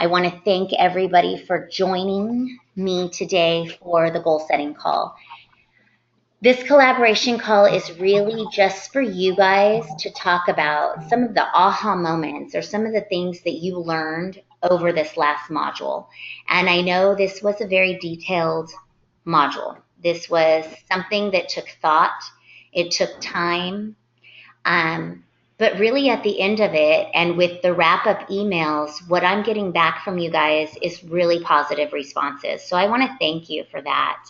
I want to thank everybody for joining me today for the goal setting call. This collaboration call is really just for you guys to talk about some of the aha moments or some of the things that you learned over this last module. And I know this was a very detailed module. This was something that took thought, it took time. Um, but really, at the end of it, and with the wrap up emails, what I'm getting back from you guys is really positive responses. So I want to thank you for that.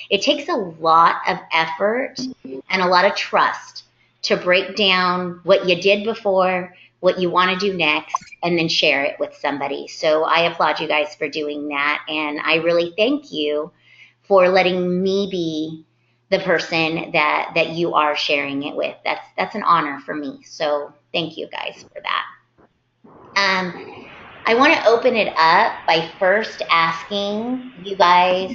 It takes a lot of effort and a lot of trust to break down what you did before, what you want to do next, and then share it with somebody. So I applaud you guys for doing that. And I really thank you for letting me be the person that you are sharing it with. That's an honor for me. So thank you guys for that. I want to open it up by first asking you guys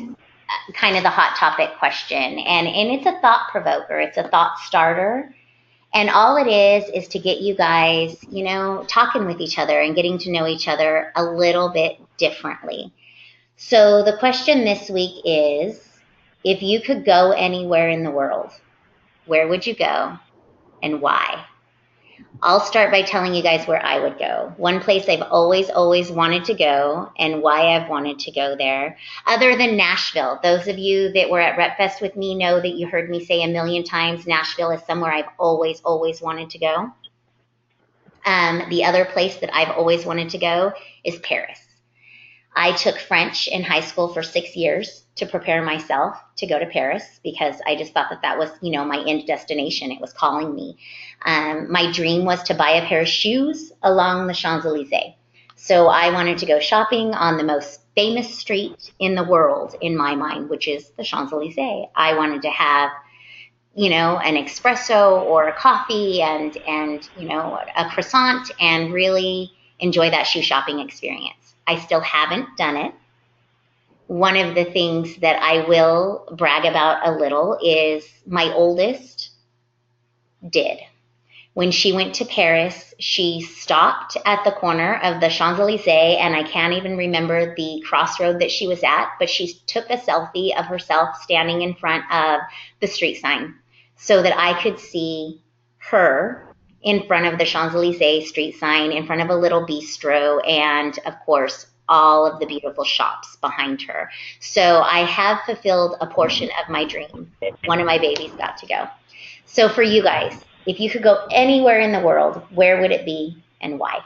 kind of the hot topic question, and it's a thought provoker. It's a thought starter. And all it is to get you guys, talking with each other and getting to know each other a little bit differently. So the question this week is, if you could go anywhere in the world, where would you go and why? I'll start by telling you guys where I would go. One place I've always wanted to go and why I've wanted to go there, other than Nashville. Those of you that were at RepFest with me know that you heard me say a million times, Nashville is somewhere I've always wanted to go. The other place that I've always wanted to go is Paris. I took French in high school for 6 years to prepare myself to go to Paris because I just thought that was, my end destination. It was calling me. My dream was to buy a pair of shoes along the Champs-Elysees. So I wanted to go shopping on the most famous street in the world, in my mind, which is the Champs-Elysees. I wanted to have, an espresso or a coffee and a croissant and really enjoy that shoe shopping experience. I still haven't done it. One of the things that I will brag about a little is my oldest did. When she went to Paris, she stopped at the corner of the Champs-Elysees, and I can't even remember the crossroad that she was at, but she took a selfie of herself standing in front of the street sign so that I could see her in front of the Champs-Elysees street sign, in front of a little bistro, and of course, all of the beautiful shops behind her. So I have fulfilled a portion of my dream. One of my babies got to go. So for you guys, if you could go anywhere in the world, where would it be and why?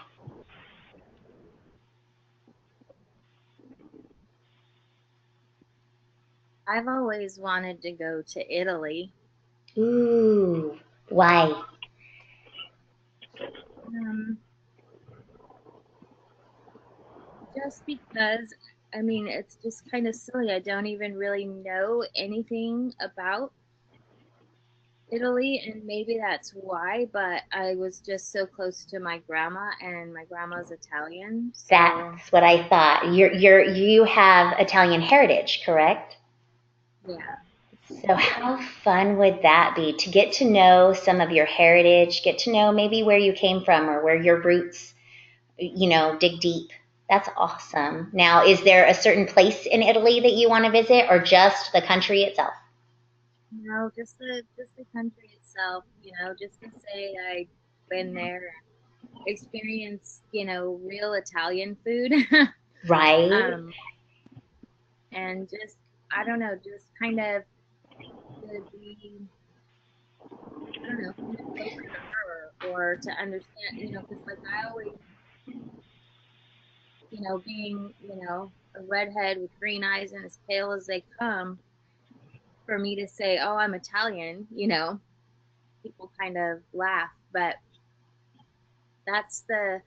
I've always wanted to go to Italy. Ooh, why? Um, just because, I mean, it's just kind of silly. I don't even really know anything about Italy, and maybe that's why, but I was just so close to my grandma, and my grandma's Italian, so That's what I thought. You have Italian heritage, correct? yeah. So how fun would that be to get to know some of your heritage, get to know maybe where you came from or where your roots, dig deep. That's awesome. Now, is there a certain place in Italy that you want to visit or just the country itself? Just the country itself, just to say I've been there and experienced, real Italian food. Right? um, and just I don't know, just kind of to be I don't know, kind of closer to her or to understand, because like I always, being a redhead with green eyes and as pale as they come, for me to say, "Oh, I'm Italian," people kind of laugh, but that's the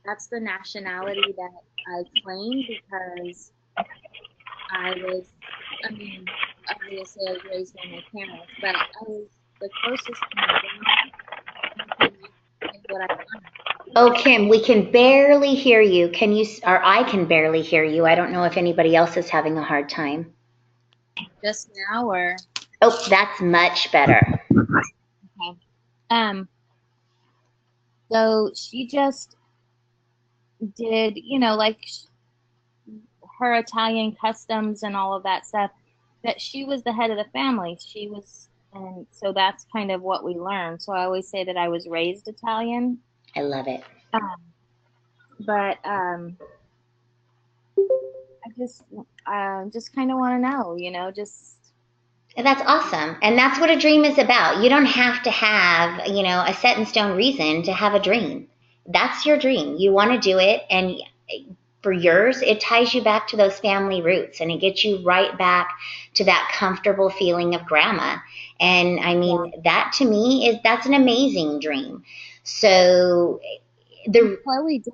that's the nationality that I claim because I was, I mean, obviously I was raised by my parents, but I was the closest to my grandma and what I wanted. Oh, Kim, we can barely hear you. Or I can barely hear you. I don't know if anybody else is having a hard time. Just now, or Oh, that's much better. okay. Um, so she just did, you know, like her Italian customs and all of that stuff, that she was the head of the family. She was, and so that's kind of what we learned. So I always say that I was raised Italian. I love it. Um, but just kind of want to know, you know, just And that's awesome. And that's what a dream is about. You don't have to have, a set in stone reason to have a dream. That's your dream. You want to do it. And for yours, it ties you back to those family roots and it gets you right back to that comfortable feeling of grandma. And I yeah. mean, that to me that's an amazing dream. So And the Chloe did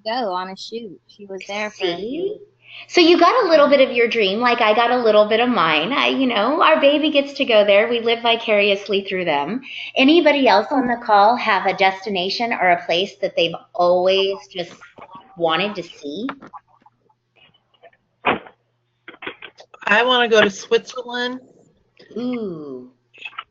go on a shoot. She was there for a few See? weeks. So you got a little bit of your dream, like I got a little bit of mine. Our baby gets to go there. We live vicariously through them. Anybody else on the call have a destination or a place that they've always just wanted to see? I want to go to Switzerland Ooh,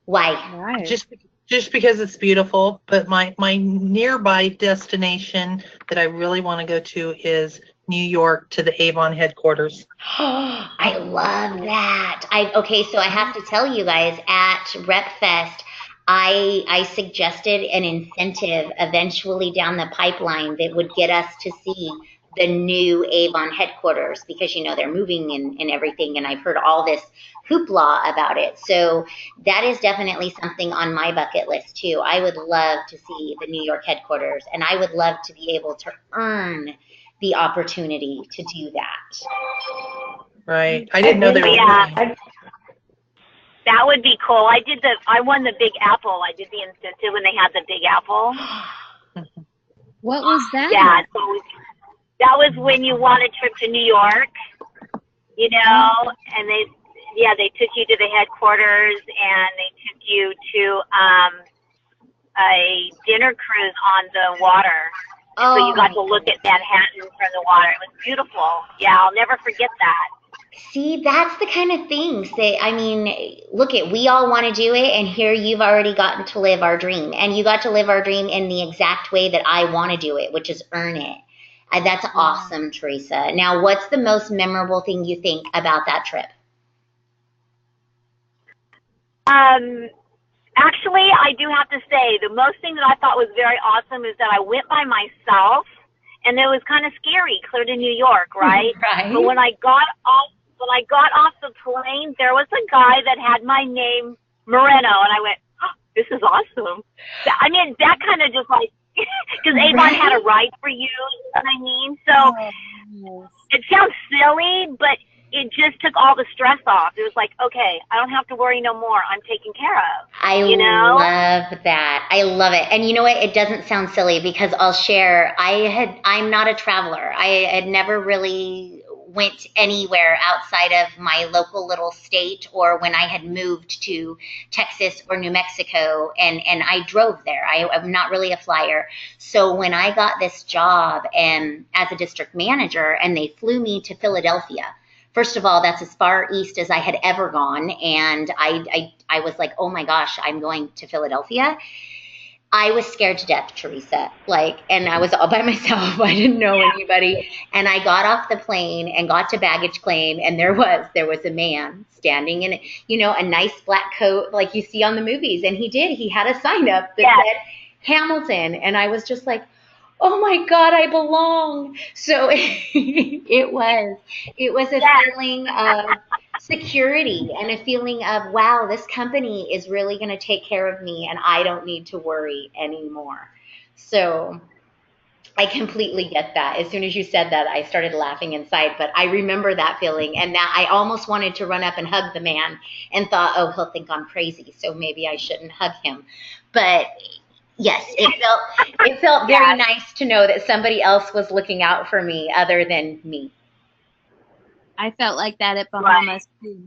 why? Right. just just because it's beautiful. But my nearby destination that I really want to go to is New York to the Avon headquarters. I love that. Okay, so I have to tell you guys at RepFest, I suggested an incentive eventually down the pipeline that would get us to see the new Avon headquarters because they're moving and everything, and I've heard all this hoopla about it. So that is definitely something on my bucket list too. I would love to see the New York headquarters, and I would love to be able to earn the opportunity to do that. Right. I didn't know they were Yeah, moving. that would be cool. I won the Big Apple. I did the incentive when they had the Big Apple. What was Yeah, that? so that was when you won a trip to New York, Oh, and they took you to the headquarters and they took you to a dinner cruise on the water. And so you Oh got my to look goodness. at Manhattan from the water. It was beautiful. Yeah, I'll never forget that. See, that's the kind of things that, I mean, look at, we all want to do it, and here you've already gotten to live our dream. And you got to live our dream in the exact way that I want to do it, which is earn it. That's yeah. awesome, Teresa. Now, what's the most memorable thing you think about that trip? Um, Actually, I do have to say the most thing that I thought was very awesome is that I went by myself, and it was kind of scary, clear to New York, right? But Right? when I got off the plane, there was a guy that had my name Moreno, and I went, oh, "This is awesome." I mean, that kind of just like because Avon had a Right? ride for you, you know what I mean? So Oh, yes. it sounds silly, but it just took all the stress off. It was like, okay, I don't have to worry no more. I'm taken care of, I you know? love that. I love it. And you know what? It doesn't sound silly because I'll share. I'm not a traveler. I had never really went anywhere outside of my local little state or when I had moved to Texas or New Mexico and I drove there. I'm not really a flyer. So when I got this job and as a district manager and they flew me to Philadelphia, first of all, that's as far east as I had ever gone. And I was like, oh my gosh, I'm going to Philadelphia. I was scared to death, Teresa. And I was all by myself. I didn't know anybody. And I got off the plane and got to baggage claim. And there was a man standing in, a nice black coat like you see on the movies. And he had a sign up that Yes. said Hamilton. And I was just like, oh my God, I belong. So it was a Yes. feeling of security and a feeling of, wow, this company is really going to take care of me and I don't need to worry anymore. So I completely get that. As soon as you said that, I started laughing inside, but I remember that feeling and that I almost wanted to run up and hug the man and thought, oh, he'll think I'm crazy, so maybe I shouldn't hug him. But yes, it felt very Yes. nice to know that somebody else was looking out for me other than me. I felt like that at Right. Bahamas too.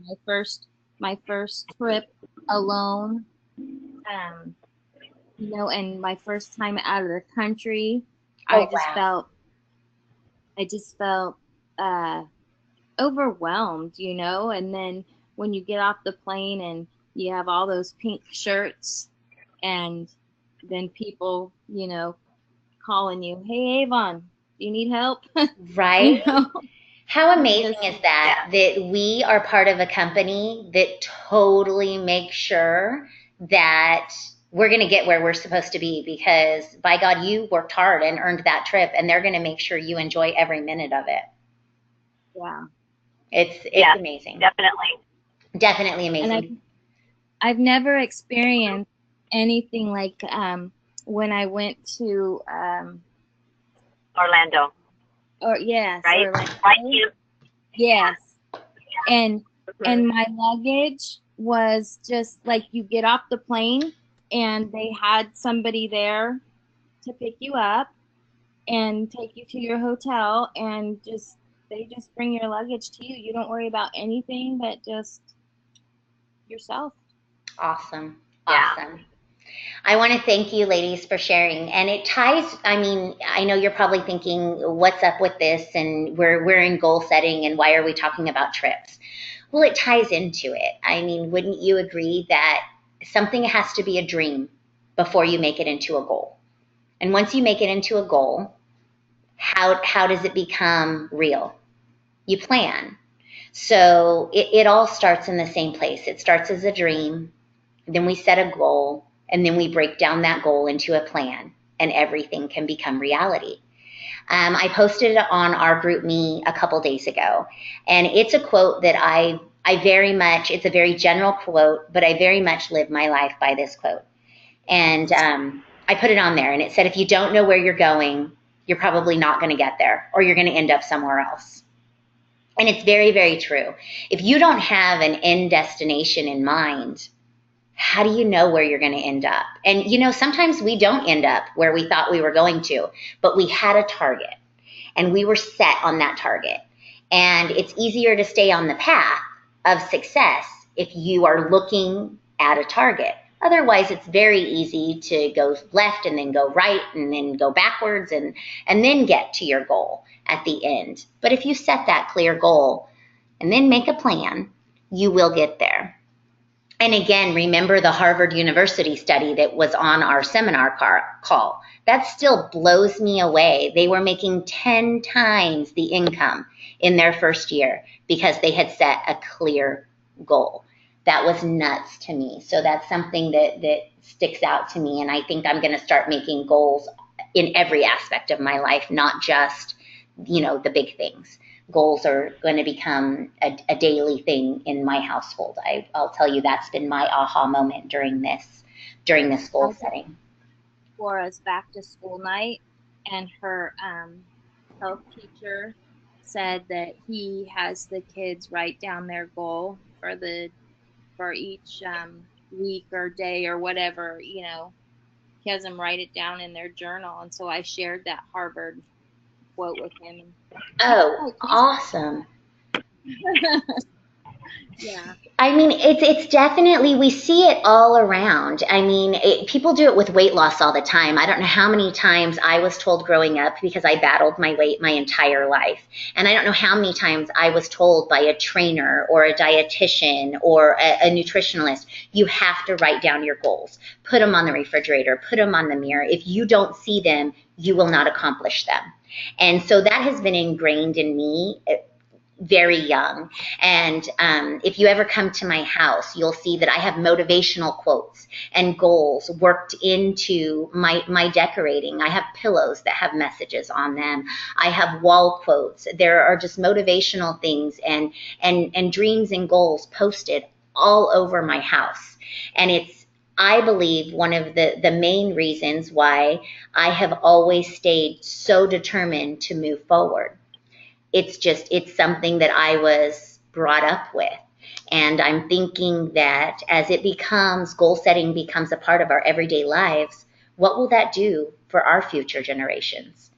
My first trip alone, um, and my first time out of the country, I Oh just wow. felt, I just felt uh, overwhelmed, and then when you get off the plane and you have all those pink shirts, and then people, calling you, "Hey, Avon." Do you need help? Right? know? How amazing Just, is that we are part of a company that totally makes sure that we're going to get where we're supposed to be, because by God, you worked hard and earned that trip, and they're going to make sure you enjoy every minute of it. yeah. It's amazing. Definitely amazing. And I've never experienced anything like when I went to Orlando. or yes, Right? Orlando. Right. Yes. And my luggage was just like, you get off the plane and they had somebody there to pick you up and take you to your hotel, and they just bring your luggage to you. You don't worry about anything but just yourself. Awesome. Yeah. Awesome. I want to thank you ladies for sharing. And it ties, I mean, I know you're probably thinking, what's up with this? And we're in goal setting, and why are we talking about trips? Well, it ties into it. I mean, wouldn't you agree that something has to be a dream before you make it into a goal? And once you make it into a goal, how does it become real? You plan. So it all starts in the same place. It starts as a dream, then we set a goal, and then we break down that goal into a plan, and everything can become reality. I posted it on our group me a couple days ago, and it's a quote that I very much, it's a very general quote, but I very much live my life by this quote. And I put it on there, and it said, if you don't know where you're going, you're probably not going to get there, or you're going to end up somewhere else. And it's very, very true. If you don't have an end destination in mind, how do you know where you're going to end up? And, you know, sometimes we don't end up where we thought we were going to, but we had a target and we were set on that target. And it's easier to stay on the path of success if you are looking at a target. Otherwise, it's very easy to go left and then go right and then go backwards and then get to your goal at the end. But if you set that clear goal and then make a plan, you will get there. And again, remember the Harvard University study that was on our seminar call. That still blows me away. They were making 10 times the income in their first year because they had set a clear goal. That was nuts to me. So that's something that sticks out to me. And I think I'm going to start making goals in every aspect of my life, not just, you know, the big things. Goals are going to become a daily thing in my household. I'll tell you, that's been my aha moment during this goal setting. For us back to school night, and her health teacher said that he has the kids write down their goal for each week or day or whatever, you know. He has them write it down in their journal, and so I shared that Harvard quote with him. Oh, awesome. Yeah. I mean, it's definitely, we see it all around. I mean, people do it with weight loss all the time. I don't know how many times I was told growing up, because I battled my weight my entire life. And I don't know how many times I was told by a trainer or a dietitian or a nutritionalist, you have to write down your goals. Put them on the refrigerator, put them on the mirror. If you don't see them, you will not accomplish them. And so that has been ingrained in me very young. And if you ever come to my house, you'll see that I have motivational quotes and goals worked into my decorating. I have pillows that have messages on them. I have wall quotes. There are just motivational things and dreams and goals posted all over my house. And it's, I believe, one of the main reasons why I have always stayed so determined to move forward. It's something that I was brought up with. And I'm thinking that as goal setting becomes a part of our everyday lives, what will that do for our future generations?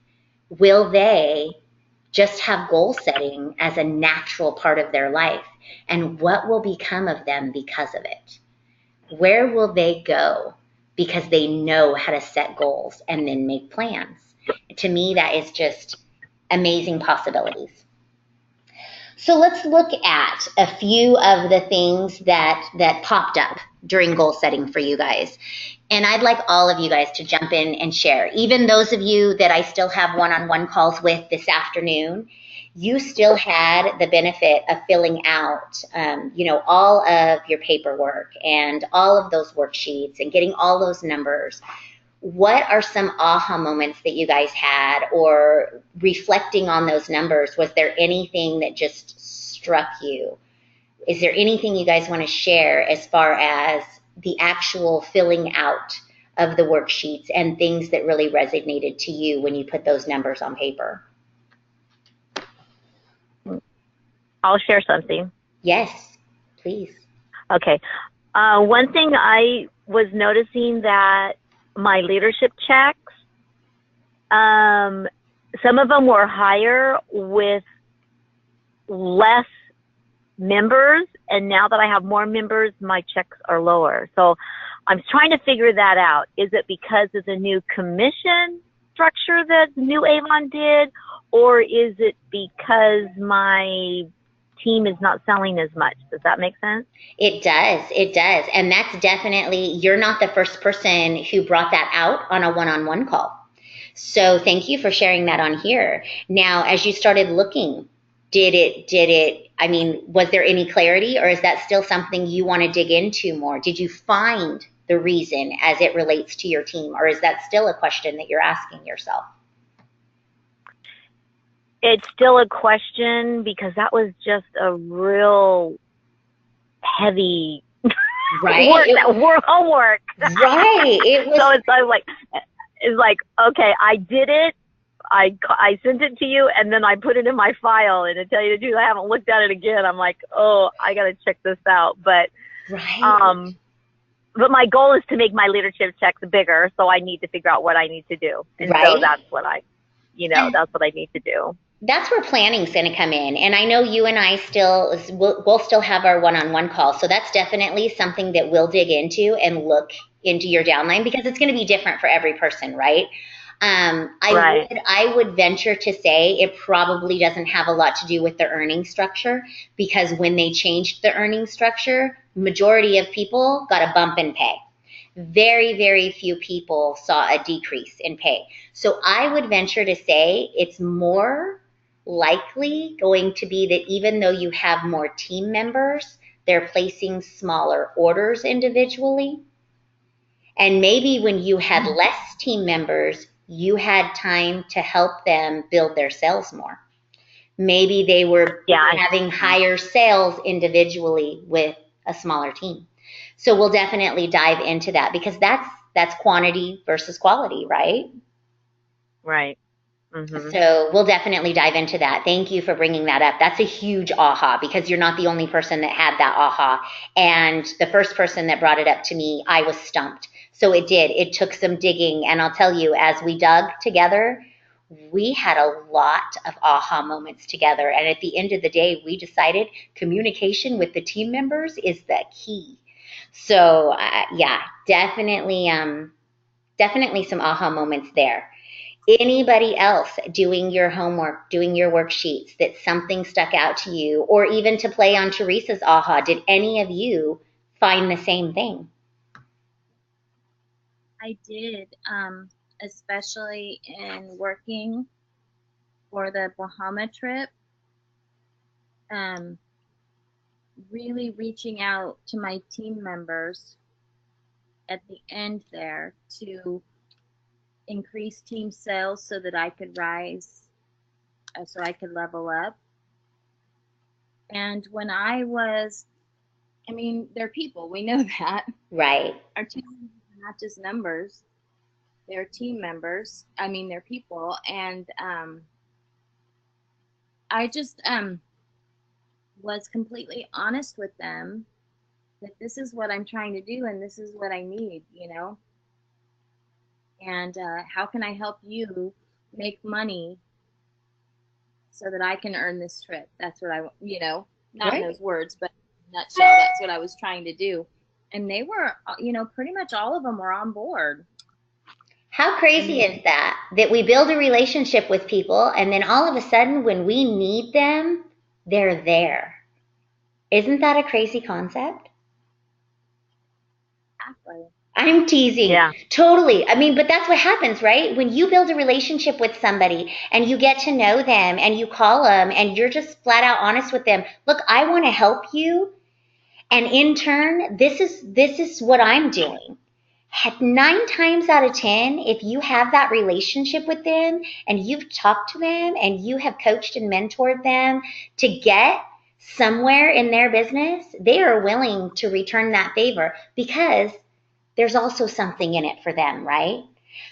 Will they just have goal setting as a natural part of their life? And what will become of them because of it? Where will they go because they know how to set goals and then make plans? To me, that is just amazing possibilities. So let's look at a few of the things that popped up during goal setting for you guys. And I'd like all of you guys to jump in and share. Even those of you that I still have one-on-one calls with this afternoon, you still had the benefit of filling out, all of your paperwork and all of those worksheets and getting all those numbers. What are some aha moments that you guys had, or reflecting on those numbers? Was there anything that just struck you? Is there anything you guys want to share as far as the actual filling out of the worksheets and things that really resonated to you when you put those numbers on paper? I'll share something. Yes, please. Okay. One thing I was noticing that my leadership checks, some of them were higher with less members, and now that I have more members, my checks are lower. So I'm trying to figure that out. Is it because of the new commission structure that New Avon did, or is it because my team is not selling as much? Does that make sense? It does. It does. And that's definitely, you're not the first person who brought that out on a one-on-one call. So thank you for sharing that on here. Now, as you started looking, was there any clarity, or is that still something you want to dig into more? Did you find the reason as it relates to your team, or is that still a question that you're asking yourself? It's still a question, because that was just a real heavy homework. Right. It was. So it's like, okay, I did it. I sent it to you, and then I put it in my file, and to tell you the truth, I haven't looked at it again. I'm like, oh, I got to check this out. But, right. But my goal is to make my leadership checks bigger. So I need to figure out what I need to do. And right. So that's what that's what I need to do. That's where planning's going to come in. And I know you and I we'll still have our one-on-one call. So that's definitely something that we'll dig into and look into your downline, because it's going to be different for every person, right? I would venture to say it probably doesn't have a lot to do with the earning structure, because when they changed the earning structure, majority of people got a bump in pay. Very, very few people saw a decrease in pay. So I would venture to say it's more likely going to be that even though you have more team members, they're placing smaller orders individually. And maybe when you had less team members, you had time to help them build their sales more. Maybe they were having higher sales individually with a smaller team. So we'll definitely dive into that, because that's quantity versus quality, right? Right. Mm-hmm. So we'll definitely dive into that. Thank you for bringing that up. That's a huge aha, because you're not the only person that had that aha. And the first person that brought it up to me, I was stumped. So it took some digging. And I'll tell you, as we dug together, we had a lot of aha moments together. And at the end of the day, we decided communication with the team members is the key. So definitely some aha moments there. Anybody else doing your homework, doing your worksheets, that something stuck out to you, or even to play on Teresa's aha, did any of you find the same thing? I did, especially in working for the Bahama trip, really reaching out to my team members at the end there to increase team sales so that I could rise, so I could level up. And when they're people, we know that. Right. Our team members are not just numbers, they're team members. They're people. And I just was completely honest with them that this is what I'm trying to do and this is what I need, and how can I help you make money so that I can earn this trip? That's what not right. in those words, but in a nutshell, that's what I was trying to do. And they were, pretty much all of them were on board. How crazy is that we build a relationship with people, and then all of a sudden when we need them, they're there. Isn't that a crazy concept? Exactly. I'm teasing. Yeah. Totally. I mean, but that's what happens, right? When you build a relationship with somebody and you get to know them and you call them and you're just flat out honest with them, look, I want to help you. And in turn, this is what I'm doing. 9 times out of 10, if you have that relationship with them and you've talked to them and you have coached and mentored them to get somewhere in their business, they are willing to return that favor because there's also something in it for them, right?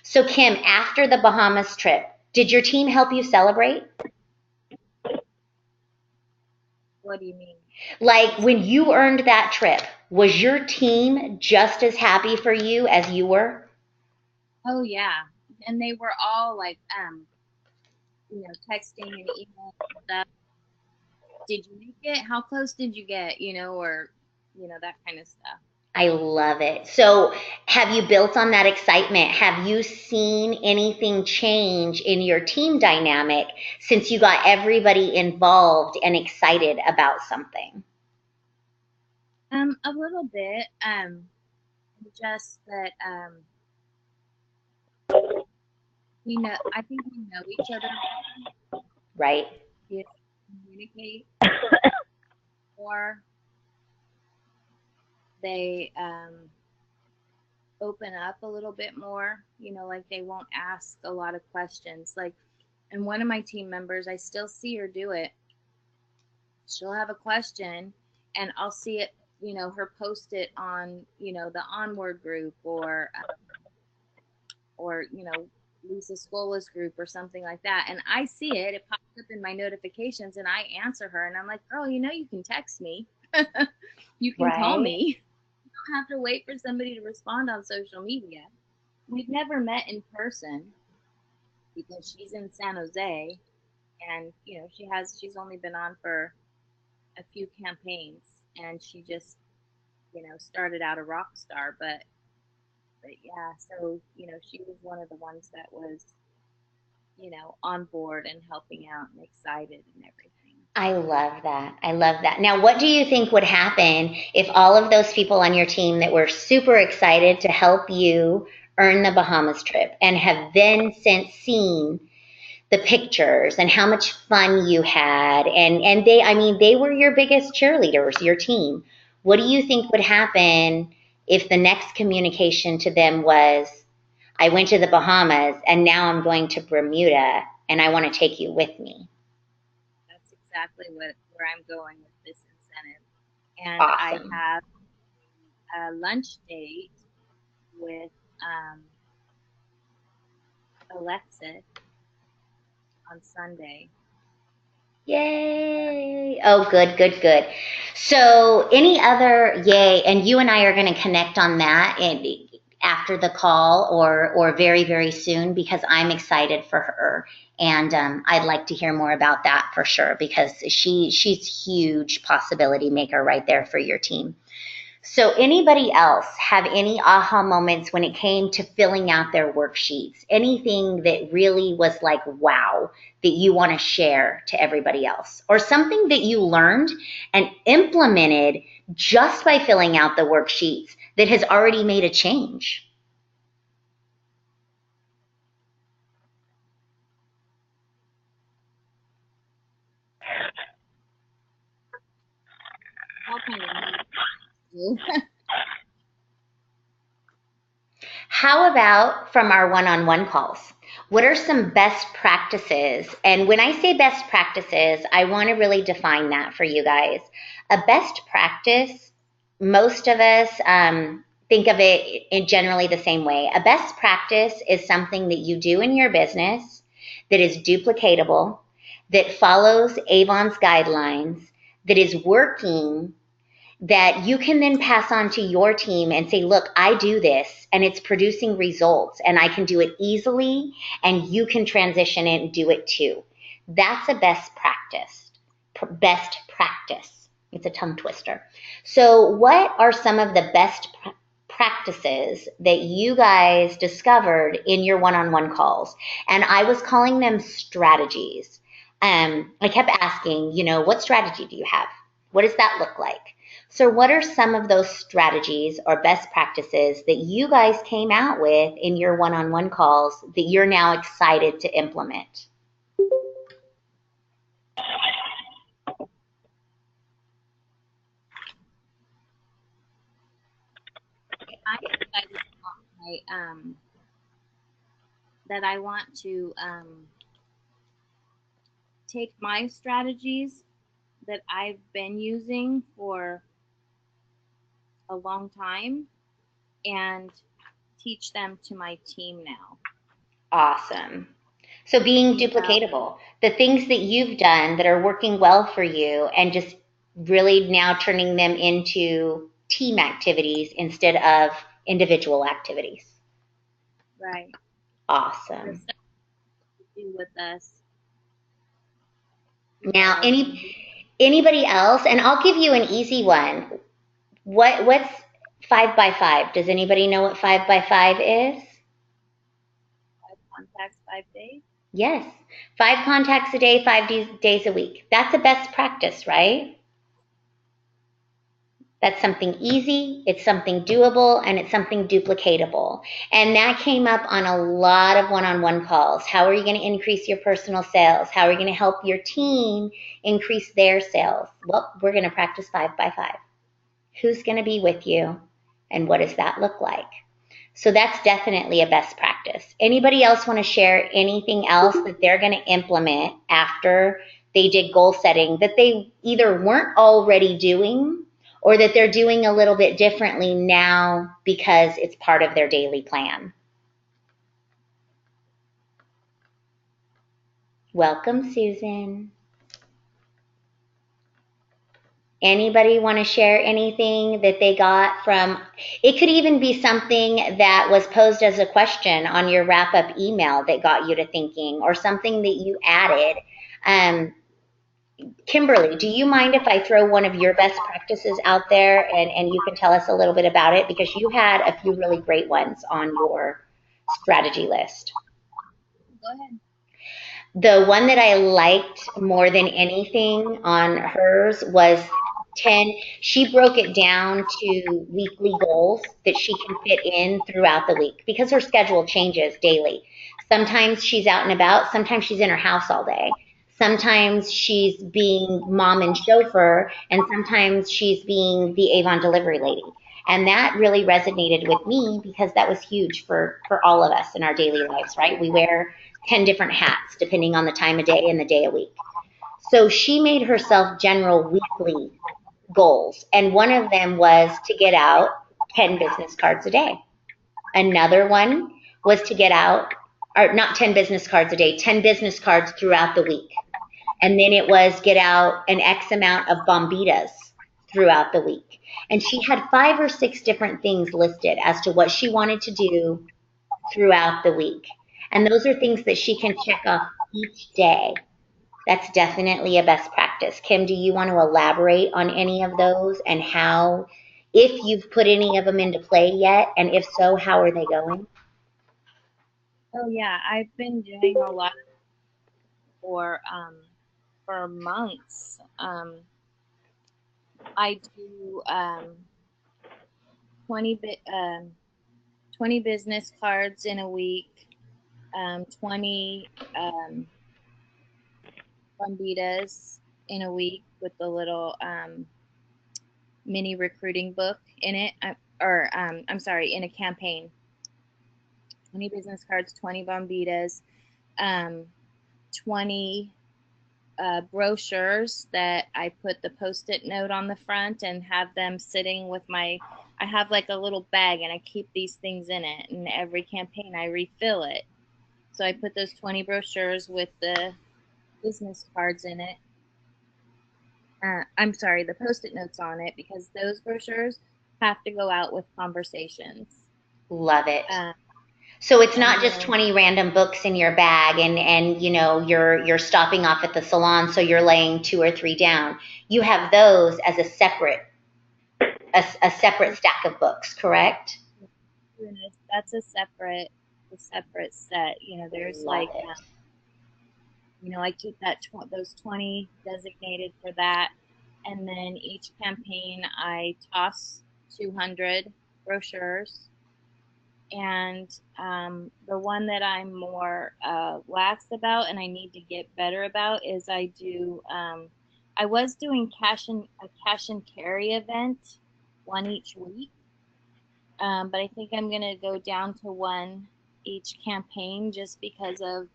So, Kim, after the Bahamas trip, did your team help you celebrate? What do you mean? Like when you earned that trip, was your team just as happy for you as you were? Oh yeah, and they were all like, texting and emailing and stuff. Did you make it? How close did you get? Or that kind of stuff. I love it. So, have you built on that excitement? Have you seen anything change in your team dynamic since you got everybody involved and excited about something? A little bit. Just that I think we know each other, Right? you communicate more. They open up a little bit more, like they won't ask a lot of questions. Like, and one of my team members, I still see her do it. She'll have a question and I'll see it, her post it on, the Onward group or Lisa Scola's group or something like that. And I see it, it pops up in my notifications and I answer her and I'm like, girl, you can text me. You can call Right? me. You don't have to wait for somebody to respond on social media. We've never met in person because she's in San Jose and she's only been on for a few campaigns and she just started out a rock star, but yeah, so she was one of the ones that was on board and helping out and excited and everything. I love that. I love that. Now, what do you think would happen if all of those people on your team that were super excited to help you earn the Bahamas trip and have then since seen the pictures and how much fun you had and they were your biggest cheerleaders, your team. What do you think would happen if the next communication to them was, I went to the Bahamas and now I'm going to Bermuda and I want to take you with me? That's exactly where I'm going with this incentive. And Awesome. I have a lunch date with Alexis on Sunday. Yay. Oh, good, good, good. So any other yay, and you and I are going to connect on that after the call or very, very soon because I'm excited for her. And I'd like to hear more about that for sure because she's huge possibility maker right there for your team. So anybody else have any aha moments when it came to filling out their worksheets? Anything that really was like, wow, that you want to share to everybody else? Or something that you learned and implemented just by filling out the worksheets that has already made a change? All kind of How about from our one-on-one calls? What are some best practices? And when I say best practices, I want to really define that for you guys. A best practice, most of us think of it in generally the same way. A best practice is something that you do in your business that is duplicatable, that follows Avon's guidelines, that is working, that you can then pass on to your team and say, look, I do this and it's producing results and I can do it easily and you can transition it and do it too. That's a best practice. Best practice. It's a tongue twister. So what are some of the best practices that you guys discovered in your one-on-one calls? And I was calling them strategies. I kept asking, what strategy do you have? What does that look like? So what are some of those strategies or best practices that you guys came out with in your one-on-one calls that you're now excited to implement? I decided that I want to take my strategies that I've been using for a long time and teach them to my team now. Awesome. So being duplicatable, the things that you've done that are working well for you and just really now turning them into team activities instead of individual activities. Right. Awesome. The stuff to do with us. Now, anybody else, and I'll give you an easy one. What's 5 by 5? Does anybody know what 5 by 5 is? 5 contacts, 5 days. Yes. 5 contacts a day, 5 days a week. That's a best practice, right? That's something easy, it's something doable, and it's something duplicatable. And that came up on a lot of one-on-one calls. How are you going to increase your personal sales? How are you going to help your team increase their sales? Well, we're going to practice 5 by 5. Who's going to be with you? And what does that look like? So that's definitely a best practice. Anybody else want to share anything else that they're going to implement after they did goal setting that they either weren't already doing or that they're doing a little bit differently now because it's part of their daily plan? Welcome, Susan. Anybody want to share anything that they got from, it could even be something that was posed as a question on your wrap-up email that got you to thinking, or something that you added. Kimberly, do you mind if I throw one of your best practices out there and you can tell us a little bit about it? Because you had a few really great ones on your strategy list. Go ahead. The one that I liked more than anything on hers was 10. She broke it down to weekly goals that she can fit in throughout the week because her schedule changes daily. Sometimes she's out and about, sometimes she's in her house all day. Sometimes she's being mom and chauffeur, and sometimes she's being the Avon delivery lady. And that really resonated with me because that was huge for all of us in our daily lives, right? We wear 10 different hats depending on the time of day and the day of week. So she made herself general weekly goals. And one of them was to get out 10 business cards a day. Another one was to get out, or not 10 business cards a day, 10 business cards throughout the week. And then it was get out an X amount of bombitas throughout the week. And she had 5 or 6 different things listed as to what she wanted to do throughout the week. And those are things that she can check off each day. That's definitely a best practice. Kim, do you want to elaborate on any of those and how, if you've put any of them into play yet, and if so, how are they going? Oh yeah, I've been doing a lot for months. I do 20 business cards in a week, 20 bombitas in a week with the little mini recruiting book in it, I'm sorry, in a campaign. 20 business cards, 20 bombitas, 20 brochures that I put the post-it note on the front and have them sitting with I have like a little bag and I keep these things in it, and every campaign I refill it. So I put those 20 brochures with the business cards in it. I'm sorry, the post-it notes on it, because those brochures have to go out with conversations. Love it. So it's not just 20 random books in your bag and you know you're stopping off at the salon, so you're laying 2 or 3 down. You have those as a separate stack of books, correct? That's a separate set. You know, there's like you know, I keep those 20 designated for that. And then each campaign, I toss 200 brochures. And the one that I'm more lax about and I need to get better about is I was doing a cash and carry event, one each week. But I think I'm going to go down to one each campaign just because of,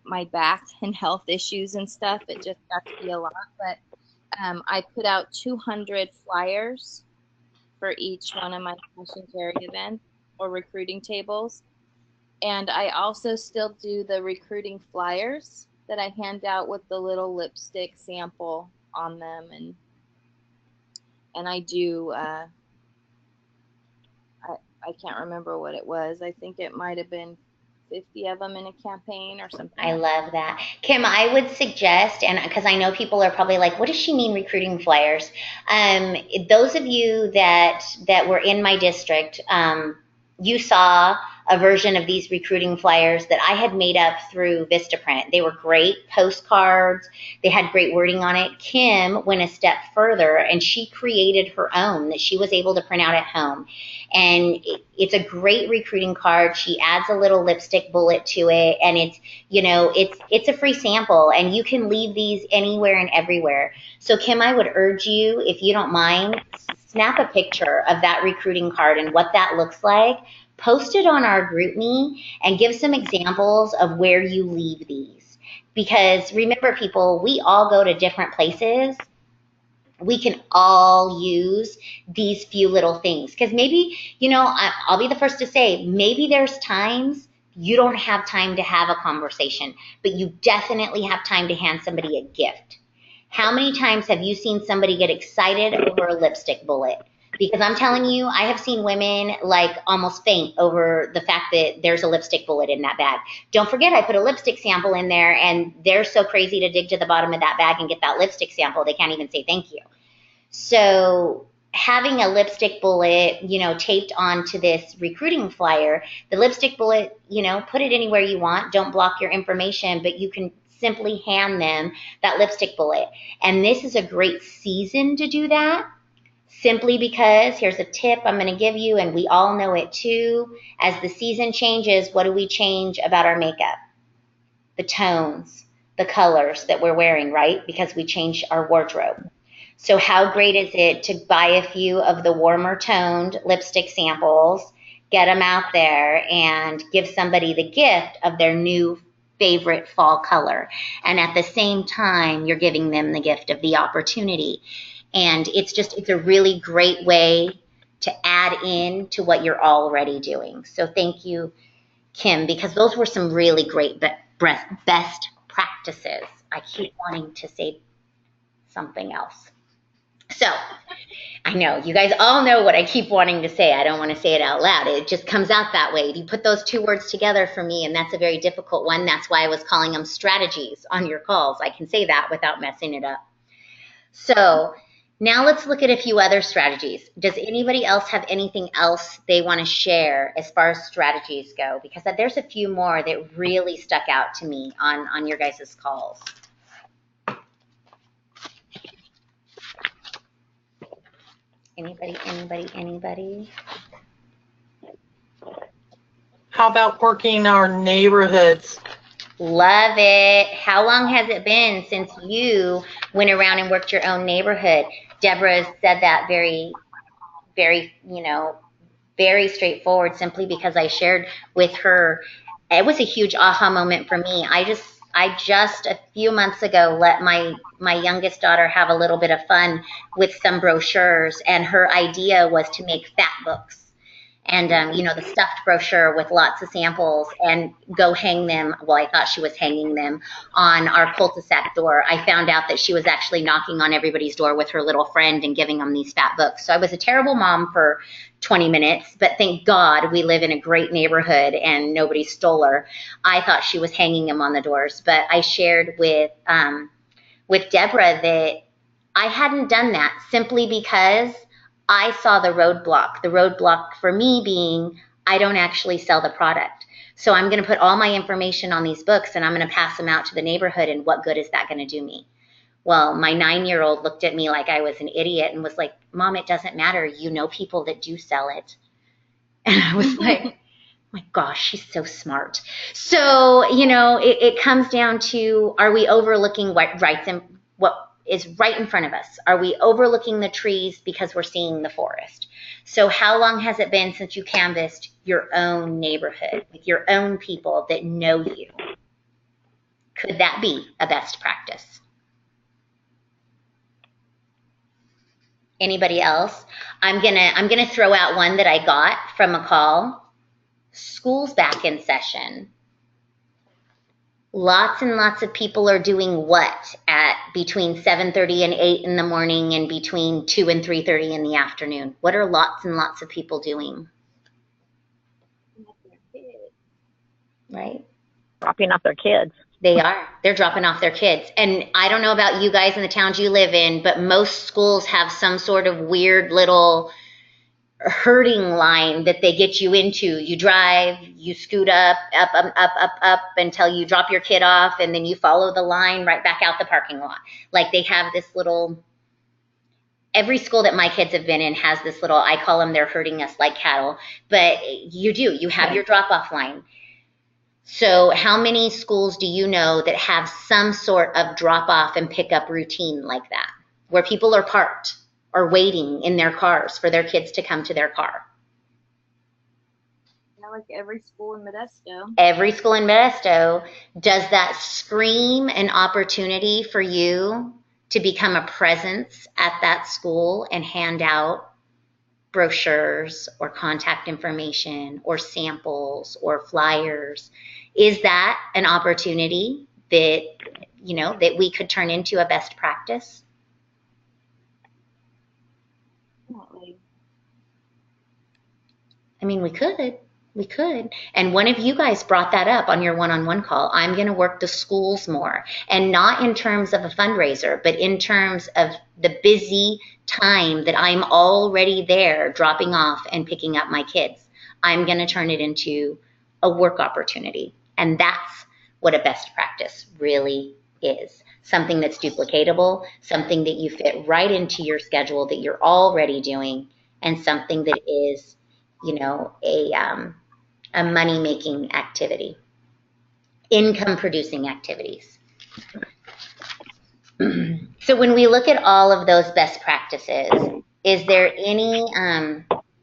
my back and health issues and stuff. It just got to be a lot. But I put out 200 flyers for each one of my cash and carry events or recruiting tables. And I also still do the recruiting flyers that I hand out with the little lipstick sample on them. And I do, I can't remember what it was. I think it might have been 50 of them in a campaign or something. I love that. Kim, I would suggest, and because I know people are probably like, what does she mean recruiting flyers? Those of you that were in my district, you saw a version of these recruiting flyers that I had made up through Vistaprint. They were great postcards. They had great wording on it. Kim went a step further and she created her own that she was able to print out at home. And it's a great recruiting card. She adds a little lipstick bullet to it, and it's a free sample, and you can leave these anywhere and everywhere. So Kim, I would urge you, if you don't mind, snap a picture of that recruiting card and what that looks like. Post it on our GroupMe and give some examples of where you leave these. Because remember, people, we all go to different places. We can all use these few little things. Because maybe, I'll be the first to say, maybe there's times you don't have time to have a conversation, but you definitely have time to hand somebody a gift. How many times have you seen somebody get excited over a lipstick bullet? Because I'm telling you, I have seen women like almost faint over the fact that there's a lipstick bullet in that bag. Don't forget, I put a lipstick sample in there, and they're so crazy to dig to the bottom of that bag and get that lipstick sample, they can't even say thank you. So having a lipstick bullet, taped onto this recruiting flyer, the lipstick bullet, put it anywhere you want. Don't block your information, but you can simply hand them that lipstick bullet. And this is a great season to do that. Simply because, here's a tip I'm going to give you, and we all know it too. As the season changes, what do we change about our makeup? The tones, the colors that we're wearing, right? Because we change our wardrobe. So how great is it to buy a few of the warmer toned lipstick samples, get them out there, and give somebody the gift of their new favorite fall color. And at the same time, you're giving them the gift of the opportunity. And it's a really great way to add in to what you're already doing. So thank you, Kim, because those were some really great best practices. I keep wanting to say something else. So I know you guys all know what I keep wanting to say. I don't want to say it out loud. It just comes out that way. You put those two words together for me, and that's a very difficult one. That's why I was calling them strategies on your calls. I can say that without messing it up. So now let's look at a few other strategies. Does anybody else have anything else they want to share as far as strategies go? Because there's a few more that really stuck out to me on your guys' calls. Anybody? How about working our neighborhoods? Love it. How long has it been since you went around and worked your own neighborhood? Deborah said that very, very, very straightforward, simply because I shared with her. It was a huge aha moment for me. I just a few months ago let my youngest daughter have a little bit of fun with some brochures, and her idea was to make fat books. And, the stuffed brochure with lots of samples, and go hang them. Well, I thought she was hanging them on our cul-de-sac door. I found out that she was actually knocking on everybody's door with her little friend and giving them these fat books. So I was a terrible mom for 20 minutes, but thank God we live in a great neighborhood and nobody stole her. I thought she was hanging them on the doors, but I shared with Deborah that I hadn't done that simply because I saw the roadblock for me being, I don't actually sell the product. So I'm going to put all my information on these books and I'm going to pass them out to the neighborhood. And what good is that going to do me? Well, my 9-year-old looked at me like I was an idiot and was like, Mom, it doesn't matter. You know people that do sell it. And I was like, my gosh, she's so smart. So, you know, it comes down to, are we overlooking what is right in front of us? Are we overlooking the trees because we're seeing the forest? So how long has it been since you canvassed your own neighborhood with your own people that know you? Could that be a best practice? Anybody else? I'm gonna throw out one that I got from a call. School's back in session. Lots and lots of people are doing what at between 7:30 and 8 in the morning and between 2 and 3:30 in the afternoon? What are lots and lots of people doing? Right? Dropping off their kids. They are. They're dropping off their kids. And I don't know about you guys in the towns you live in, but most schools have some sort of weird little herding line that they get you into. You drive, you scoot up until you drop your kid off, and then you follow the line right back out the parking lot. Like they have this little, every school that my kids have been in has this little, I call them, they're herding us like cattle, but you have your drop-off line. So how many schools do you know that have some sort of drop-off and pick-up routine like that, where people are parked or waiting in their cars for their kids to come to their car? Yeah, like every school in Modesto. Every school in Modesto. Does that scream an opportunity for you to become a presence at that school and hand out brochures or contact information or samples or flyers? Is that an opportunity that, you know, that we could turn into a best practice? I mean, we could. And one of you guys brought that up on your one-on-one call. I'm going to work the schools more, and not in terms of a fundraiser, but in terms of the busy time that I'm already there dropping off and picking up my kids. I'm going to turn it into a work opportunity. And that's what a best practice really is. Something that's duplicatable, something that you fit right into your schedule that you're already doing, and something that is, you know, a money-making activity, income-producing activities. So when we look at all of those best practices, is there anything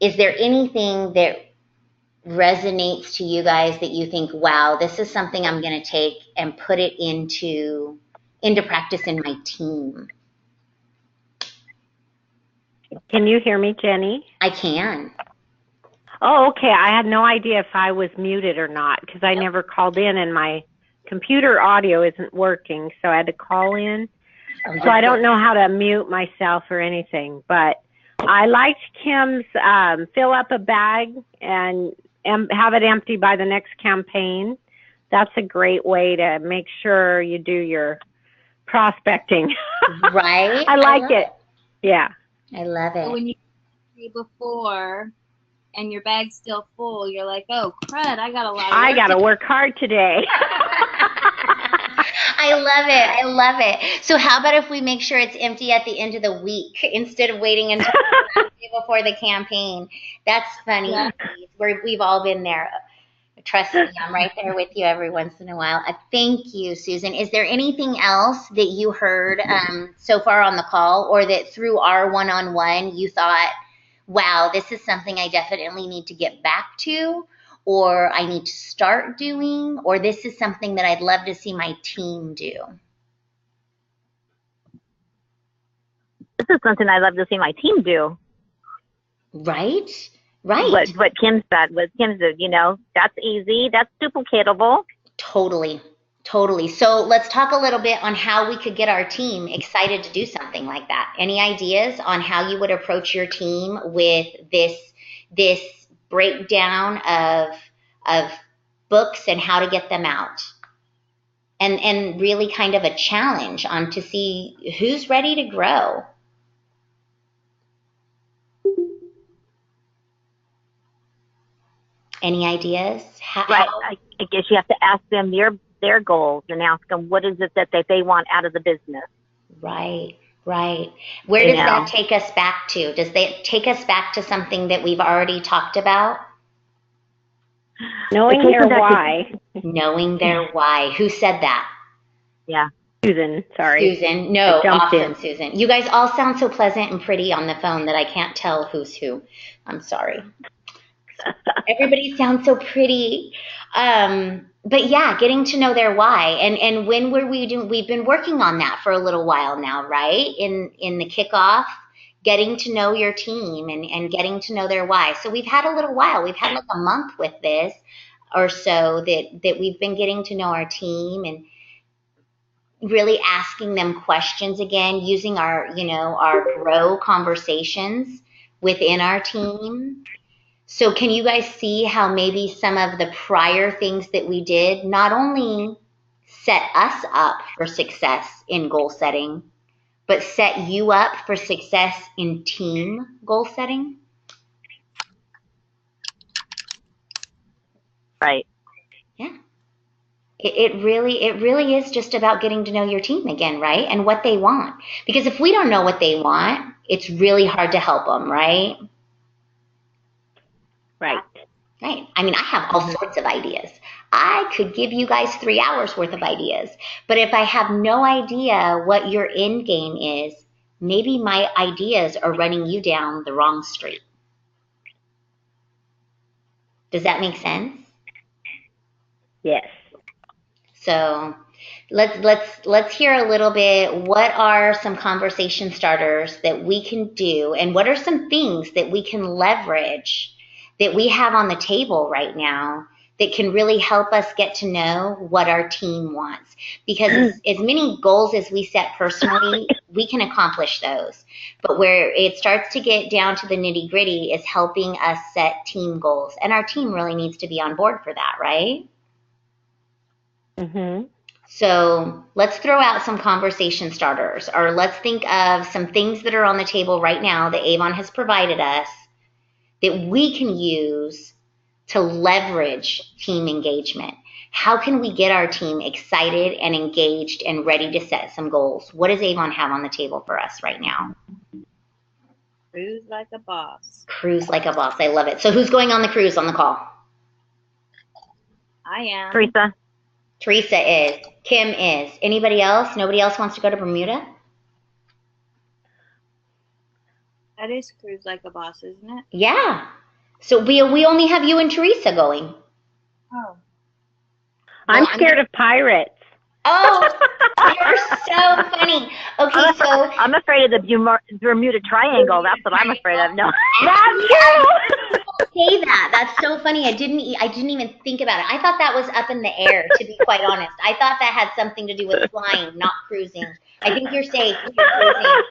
that resonates to you guys that you think, wow, this is something I'm going to take and put it into practice in my team? Can you hear me, Jenny? I can. Oh, okay. I had no idea if I was muted or not because I never called in and my computer audio isn't working, so I had to call in. So I don't know how to mute myself or anything, but I liked Kim's fill up a bag and have it empty by the next campaign. That's a great way to make sure you do your prospecting. Right? I like it. Yeah. I love it. When you say before and your bag's still full, you're like, oh, crud, I got a lot of work. I got to work hard today. I love it. I love it. So how about if we make sure it's empty at the end of the week instead of waiting until the day before the campaign? That's funny. Yeah. We've all been there. Trust me, I'm right there with you every once in a while. Thank you, Susan. Is there anything else that you heard so far on the call, or that through our one-on-one you thought, wow, this is something I definitely need to get back to, or I need to start doing, or this is something that I'd love to see my team do? This is something I'd love to see my team do. Right? Right. What Kim said was, you know, that's easy, that's duplicatable. Totally. Totally. So let's talk a little bit on how we could get our team excited to do something like that. Any ideas on how you would approach your team with this breakdown of books and how to get them out? And really kind of a challenge on to see who's ready to grow. Any ideas? Right. I guess you have to ask them their goals and ask them what is it that they want out of the business. Right, right. Where does that take us back to? Does that take us back to something that we've already talked about? Knowing their why. Knowing their why. Who said that? Yeah. Susan, sorry. Susan. No, awesome, Susan. You guys all sound so pleasant and pretty on the phone that I can't tell who's who. I'm sorry. Everybody sounds so pretty. But yeah, getting to know their why. And when were we doing? We've been working on that for a little while now, right? In the kickoff, getting to know your team and getting to know their why. So we've had a little while. We've had like a month with this or so that we've been getting to know our team and really asking them questions again, using our grow conversations within our team. So can you guys see how maybe some of the prior things that we did not only set us up for success in goal setting, but set you up for success in team goal setting? Right. Yeah. It really is just about getting to know your team again, right? And what they want. Because if we don't know what they want, it's really hard to help them, right? Right. Right. I mean, I have all sorts of ideas. I could give you guys 3 hours worth of ideas. But if I have no idea what your end game is, maybe my ideas are running you down the wrong street. Does that make sense? Yes. So let's hear a little bit. What are some conversation starters that we can do, and what are some things that we can leverage that we have on the table right now that can really help us get to know what our team wants? Because as many goals as we set personally, we can accomplish those. But where it starts to get down to the nitty-gritty is helping us set team goals. And our team really needs to be on board for that, right? Mm-hmm. So let's throw out some conversation starters, or let's think of some things that are on the table right now that Avon has provided us that we can use to leverage team engagement. How can we get our team excited and engaged and ready to set some goals? What does Avon have on the table for us right now? Cruise like a boss. Cruise like a boss. I love it. So who's going on the cruise on the call? I am. Teresa. Teresa is. Kim is. Anybody else? Nobody else wants to go to Bermuda? That is cruise like a boss, isn't it? Yeah. So we only have you and Teresa going. Oh. I'm scared of pirates. Oh, you're so funny. Okay, so I'm afraid of the Bermuda Triangle. That's what I'm afraid of. No. That's true. Say that. That's so funny. I didn't even think about it. I thought that was up in the air, to be quite honest. I thought that had something to do with flying, not cruising. I think you're safe if you're cruising.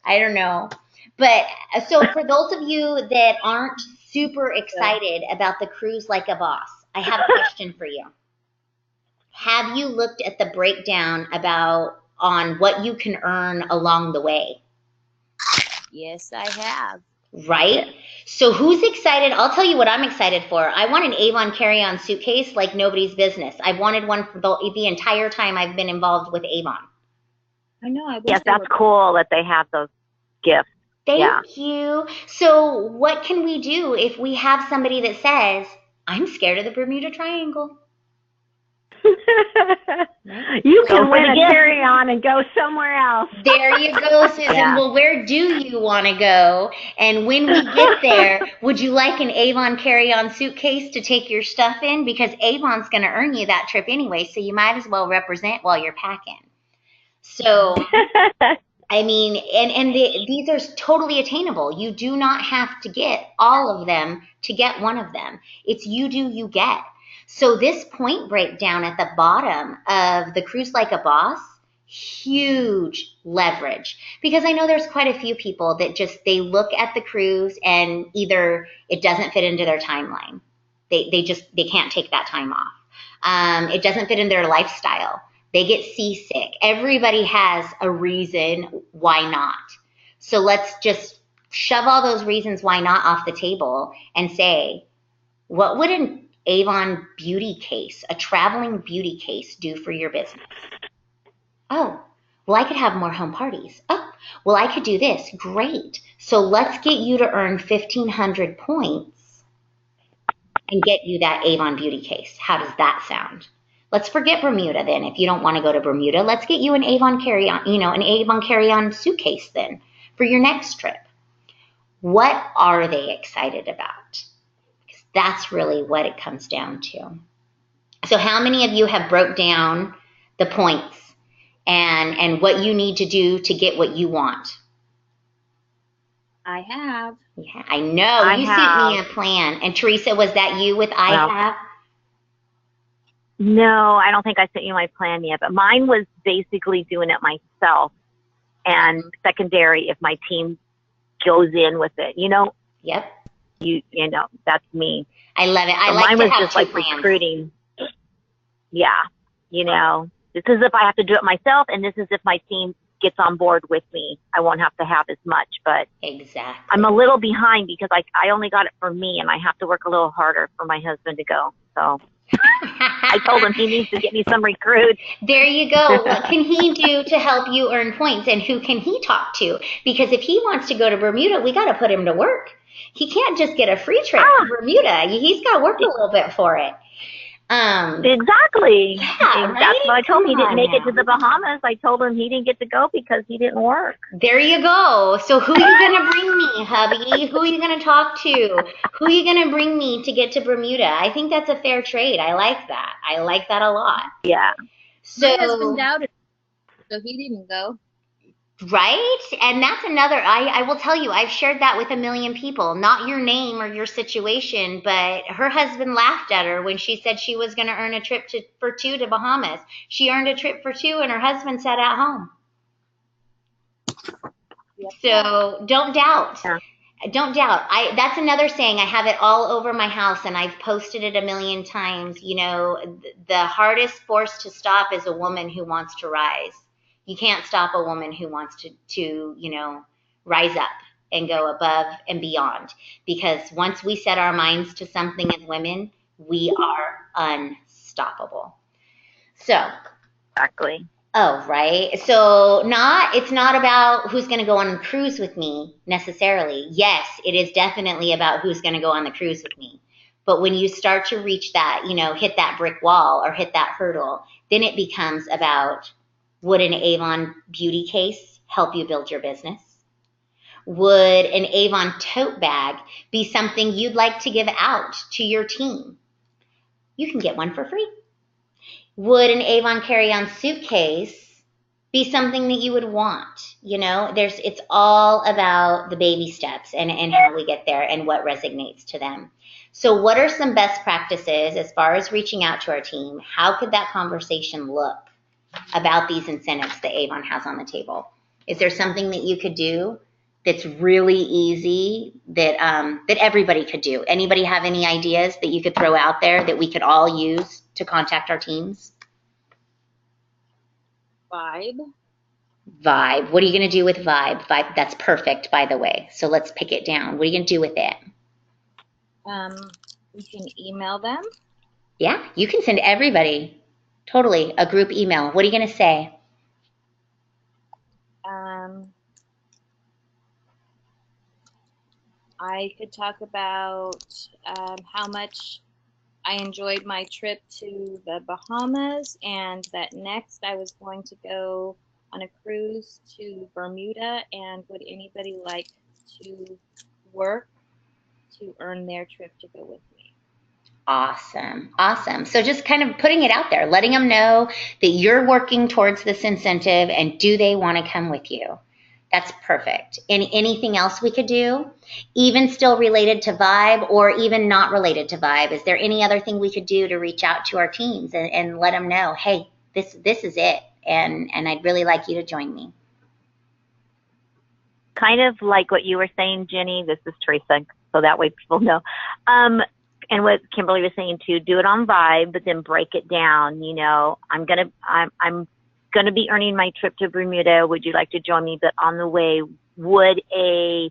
I don't know. But so for those of you that aren't super excited about the cruise like a boss, I have a question for you. Have you looked at the breakdown on what you can earn along the way? Yes, I have. Right? So who's excited? I'll tell you what I'm excited for. I want an Avon carry-on suitcase like nobody's business. I've wanted one for the entire time I've been involved with Avon. I know. Yes, that's cool that they have those gifts. Thank you. So what can we do if we have somebody that says, I'm scared of the Bermuda Triangle? You can win a carry-on and go somewhere else. There you go, Susan. Yeah. Well, where do you want to go? And when we get there, would you like an Avon carry-on suitcase to take your stuff in? Because Avon's going to earn you that trip anyway, so you might as well represent while you're packing. So, I mean, these are totally attainable. You do not have to get all of them to get one of them. It's you do, you get. So this point breakdown at the bottom of the Cruise Like a Boss, huge leverage. Because I know there's quite a few people that they look at the cruise and either it doesn't fit into their timeline. They can't take that time off. It doesn't fit in their lifestyle. They get seasick. Everybody has a reason why not. So let's just shove all those reasons why not off the table and say, What would an Avon beauty case, a traveling beauty case, do for your business? Oh, well, I could have more home parties. Oh, well, I could do this. Great. So let's get you to earn 1,500 points and get you that Avon beauty case. How does that sound? Let's forget Bermuda then. If you don't want to go to Bermuda, let's get you an Avon carry-on, an Avon carry-on suitcase then for your next trip. What are they excited about? Because that's really what it comes down to. So how many of you have broke down the points and what you need to do to get what you want? I have. Yeah, I know. You sent me a plan. And Teresa, was that you with I have? No, I don't think I sent you my plan yet, but mine was basically doing it myself and secondary if my team goes in with it. Yep. You know, that's me. I love it. Mine was just like recruiting. Yeah. This is if I have to do it myself, and this is if my team gets on board with me. I won't have to have as much, but exactly. I'm a little behind because I only got it for me, and I have to work a little harder for my husband to go. So I told him he needs to get me some recruits. There you go. What can he do to help you earn points, and who can he talk to? Because if he wants to go to Bermuda, we got to put him to work. He can't just get a free trip to Bermuda. He's got to work a little bit for it. Exactly. Yeah, right? That's what I told him. He didn't make it to the Bahamas. I told him he didn't get to go because he didn't work. There you go. So who are you going to bring me, hubby? Who are you going to talk to? Who are you going to bring me to get to Bermuda? I think that's a fair trade. I like that. I like that a lot. Yeah. So, my husband doubted, so he didn't go. Right? And that's another, I will tell you, I've shared that with a million people, not your name or your situation, but her husband laughed at her when she said she was going to earn a trip for two to Bahamas. She earned a trip for two and her husband sat at home. Yep. So don't doubt. Yeah. Don't doubt. That's another saying. I have it all over my house and I've posted it a million times. The hardest force to stop is a woman who wants to rise. You can't stop a woman who wants to rise up and go above and beyond. Because once we set our minds to something as women, we are unstoppable. So. Exactly. Oh, right. So it's not about who's going to go on a cruise with me necessarily. Yes, it is definitely about who's going to go on the cruise with me. But when you start to reach that, hit that brick wall or hit that hurdle, then it becomes about, would an Avon beauty case help you build your business? Would an Avon tote bag be something you'd like to give out to your team? You can get one for free. Would an Avon carry-on suitcase be something that you would want? It's all about the baby steps and how we get there and what resonates to them. So what are some best practices as far as reaching out to our team? How could that conversation look about these incentives that Avon has on the table? Is there something that you could do that's really easy that everybody could do? Anybody have any ideas that you could throw out there that we could all use to contact our teams? Vibe. What are you going to do with Vibe? Vibe, that's perfect, by the way. So let's pick it down. What are you going to do with it? We can email them. Yeah, you can send everybody. Totally, a group email. What are you going to say? I could talk about how much I enjoyed my trip to the Bahamas and that next I was going to go on a cruise to Bermuda, and would anybody like to work to earn their trip to go with me? Awesome. So just kind of putting it out there, letting them know that you're working towards this incentive and do they want to come with you? That's perfect. And anything else we could do, even still related to Vibe or even not related to Vibe? Is there any other thing we could do to reach out to our teams and let them know, hey, this is it, and I'd really like you to join me? Kind of like what you were saying, Jenny. This is Teresa, so that way people know. And what Kimberly was saying too, do it on Vibe, but then break it down. I'm gonna be earning my trip to Bermuda. Would you like to join me? But on the way, would a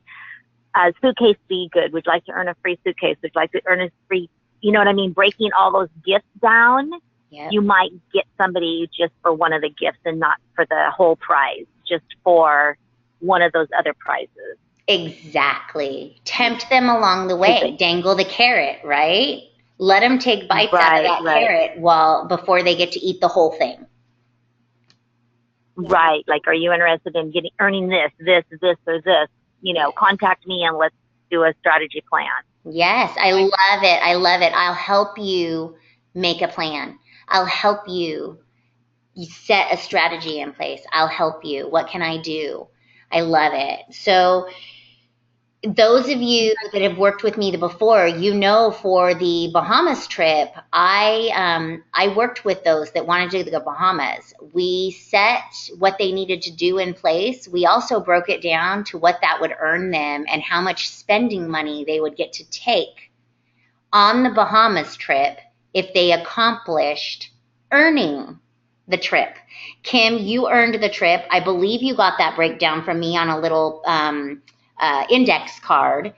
suitcase be good? Would you like to earn a free suitcase? Would you like to earn a free you know what I mean, breaking all those gifts down, Yep. you might get somebody just for one of the gifts and not for the whole prize, just for one of those other prizes. Exactly. Tempt them along the way. Dangle the carrot, right? Let them take bites out of that carrot before they get to eat the whole thing. Right. Like, are you interested in earning this, or this? You know, contact me and let's do a strategy plan. Yes, I love it. I love it. I'll help you make a plan. I'll help you set a strategy in place. I'll help you. What can I do? I love it. So those of you that have worked with me before, you know, for the Bahamas trip, I worked with those that wanted to do the Bahamas. We set what they needed to do in place. We also broke it down to what that would earn them and how much spending money they would get to take on the Bahamas trip if they accomplished earning the trip. Kim, you earned the trip. I believe you got that breakdown from me on a little index card.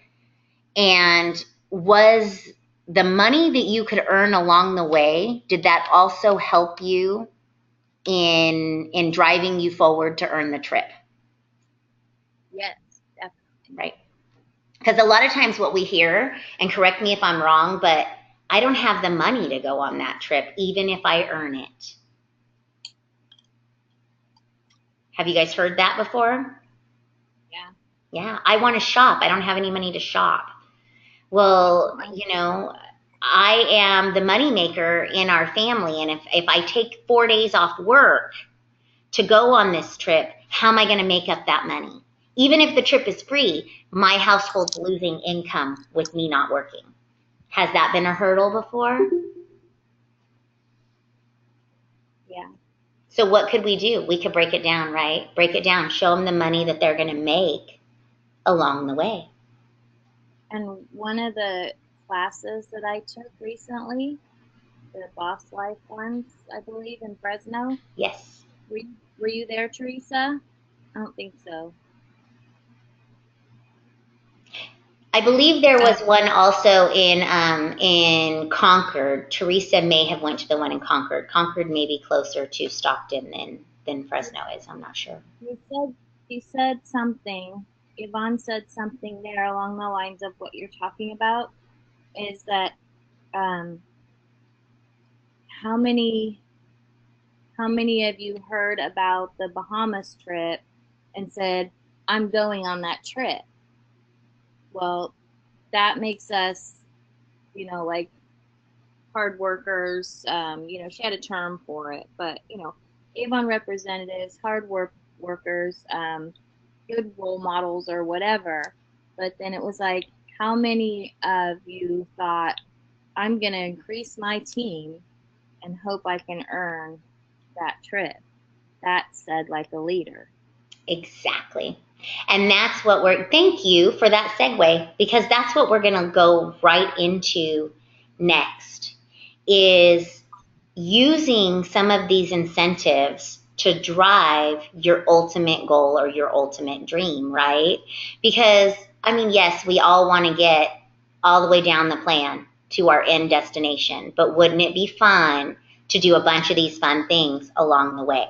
And was the money that you could earn along the way, did that also help you in driving you forward to earn the trip? Yes, definitely. Right. Because a lot of times what we hear, and correct me if I'm wrong, but I don't have the money to go on that trip, even if I earn it. Have you guys heard that before? Yeah. Yeah, I want to shop. I don't have any money to shop. Well, you know, I am the moneymaker in our family, and if I take 4 days off work to go on this trip, how am I going to make up that money? Even if the trip is free, my household's losing income with me not working. Has that been a hurdle before? Yeah. So what could we do? We could break it down, right? Break it down. Show them the money that they're going to make along the way. And one of the classes that I took recently, the Boss Life ones, I believe, in Fresno. Yes. Were you there, Teresa? I don't think so. I believe there was one also in Concord. Teresa may have went to the one in Concord. Concord may be closer to Stockton than Fresno is. I'm not sure. You said something. Yvonne said something there along the lines of what you're talking about. Is that how many of you heard about the Bahamas trip and said, I'm going on that trip? Well, that makes us, you know, like hard workers. You know, she had a term for it, but, you know, Avon representatives, hard workers, good role models or whatever. But then it was like, how many of you thought, I'm going to increase my team and hope I can earn that trip? That said, like a leader. Exactly. And that's what thank you for that segue, because that's what we're going to go right into next, is using some of these incentives to drive your ultimate goal or your ultimate dream, right? Because, I mean, yes, we all want to get all the way down the plan to our end destination, but wouldn't it be fun to do a bunch of these fun things along the way?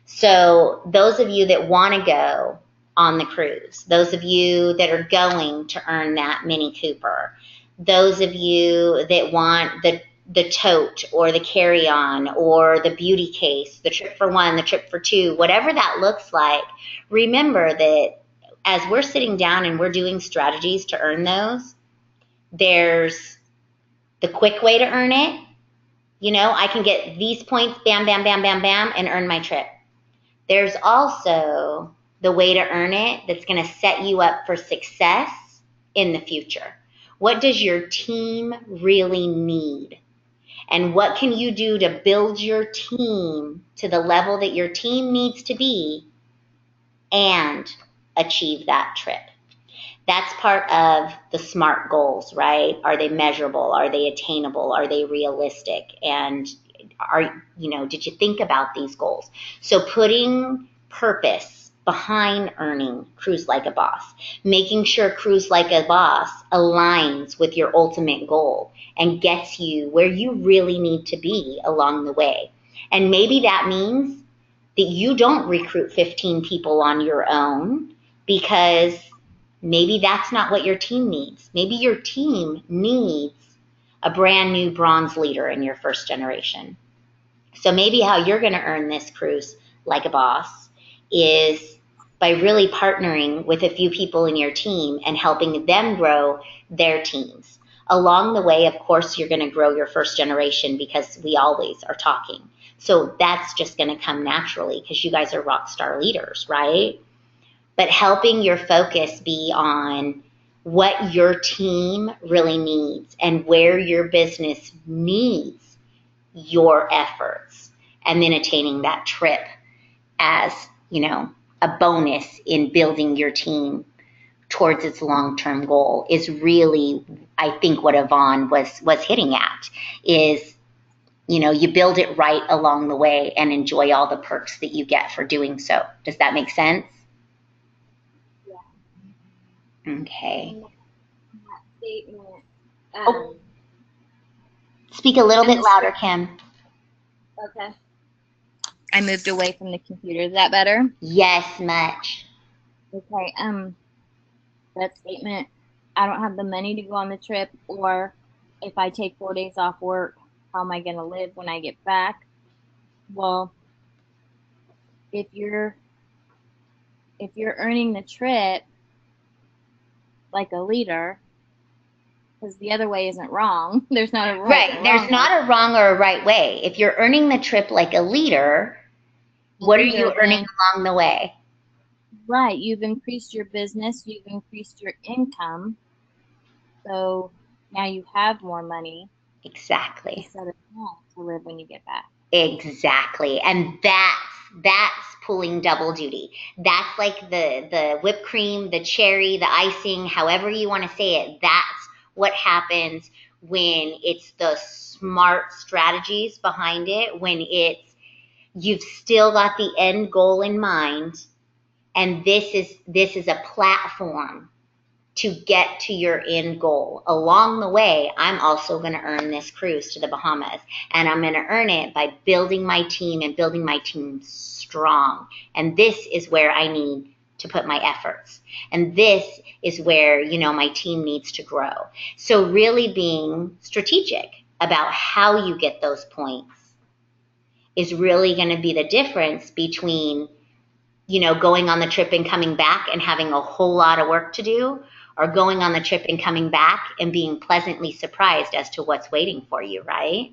So those of you that want to go on the cruise, those of you that are going to earn that Mini Cooper, those of you that want the tote or the carry-on or the beauty case, the trip for one, the trip for two, whatever that looks like, remember that as we're sitting down and we're doing strategies to earn those, there's the quick way to earn it. You know, I can get these points, bam, bam, bam, bam, bam, and earn my trip. There's also the way to earn it that's going to set you up for success in the future. What does your team really need? And what can you do to build your team to the level that your team needs to be and achieve that trip? That's part of the SMART goals, right? Are they measurable? Are they attainable? Are they realistic? And did you think about these goals? So putting purpose behind earning Cruise Like a Boss, making sure Cruise Like a Boss aligns with your ultimate goal and gets you where you really need to be along the way. And maybe that means that you don't recruit 15 people on your own, because maybe that's not what your team needs. Maybe your team needs a brand new bronze leader in your first generation. So maybe how you're going to earn this Cruise Like a Boss is by really partnering with a few people in your team and helping them grow their teams. Along the way, of course, you're going to grow your first generation, because we always are talking. So that's just going to come naturally because you guys are rock star leaders, right? But helping your focus be on what your team really needs and where your business needs your efforts, and then attaining that trip as, a bonus in building your team towards its long-term goal is really, I think, what Yvonne was hitting at is, you build it right along the way and enjoy all the perks that you get for doing so. Does that make sense? Yeah. Okay. That statement. Speak a little bit louder, Kim. Okay. I moved away from the computer. Is that better? Yes, much. Okay. That statement, I don't have the money to go on the trip, or if I take 4 days off work, how am I going to live when I get back? Well, if you're earning the trip like a leader, because the other way isn't wrong. There's not a right. There's not a wrong or a right way. If you're earning the trip like a leader, what are you earning along the way? Right. You've increased your business. You've increased your income. So now you have more money. Exactly. Instead of to live when you get back. Exactly. And that's pulling double duty. That's like the whipped cream, the cherry, the icing, however you want to say it. That's what happens when it's the smart strategies behind it, when you've still got the end goal in mind, and this is a platform to get to your end goal. Along the way, I'm also going to earn this cruise to the Bahamas, and I'm going to earn it by building my team and building my team strong. And this is where I need to put my efforts. And this is where, my team needs to grow. So really being strategic about how you get those points is really going to be the difference between, going on the trip and coming back and having a whole lot of work to do, or going on the trip and coming back and being pleasantly surprised as to what's waiting for you, right?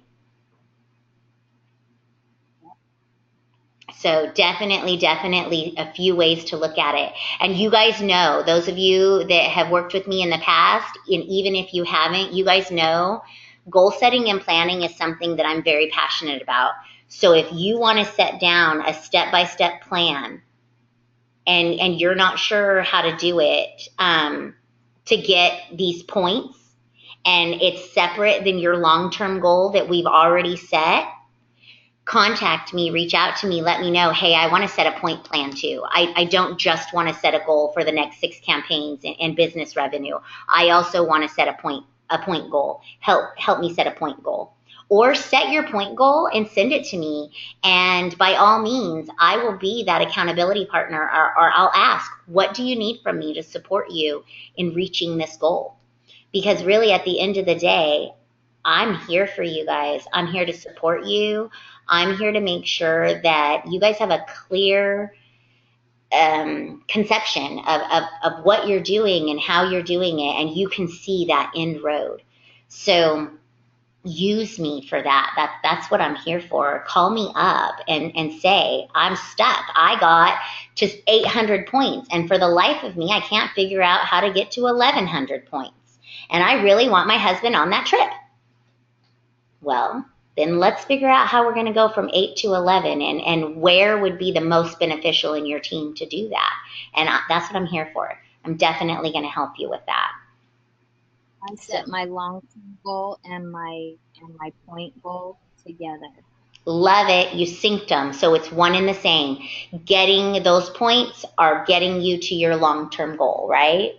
So definitely a few ways to look at it. And you guys know, those of you that have worked with me in the past, and even if you haven't, you guys know goal setting and planning is something that I'm very passionate about. So if you want to set down a step-by-step plan, and you're not sure how to do it to get these points, and it's separate than your long-term goal that we've already set, contact me, reach out to me, let me know, hey, I want to set a point plan too. I don't just want to set a goal for the next 6 campaigns and business revenue. I also want to set a point goal. Help me set a point goal. Or set your point goal and send it to me. And by all means, I will be that accountability partner, or I'll ask, what do you need from me to support you in reaching this goal? Because really at the end of the day, I'm here for you guys. I'm here to support you. I'm here to make sure that you guys have a clear conception of what you're doing and how you're doing it, and you can see that end road. So use me for that. That's what I'm here for. Call me up and say, I'm stuck. I got to 800 points, and for the life of me, I can't figure out how to get to 1,100 points. And I really want my husband on that trip. Well, then let's figure out how we're going to go from 8 to 11, and where would be the most beneficial in your team to do that. And that's what I'm here for. I'm definitely going to help you with that. I set my long-term goal and my point goal together. Love it. You synced them. So it's one and the same. Getting those points are getting you to your long-term goal, right?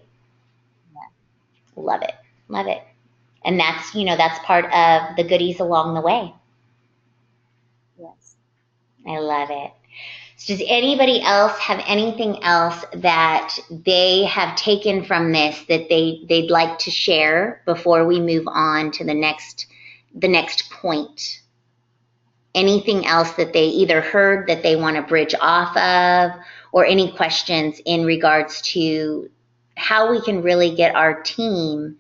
Yeah. Love it. Love it. And that's, that's part of the goodies along the way. Yes. I love it. So does anybody else have anything else that they have taken from this that they'd like to share before we move on to the next point? Anything else that they either heard that they want to bridge off of, or any questions in regards to how we can really get our team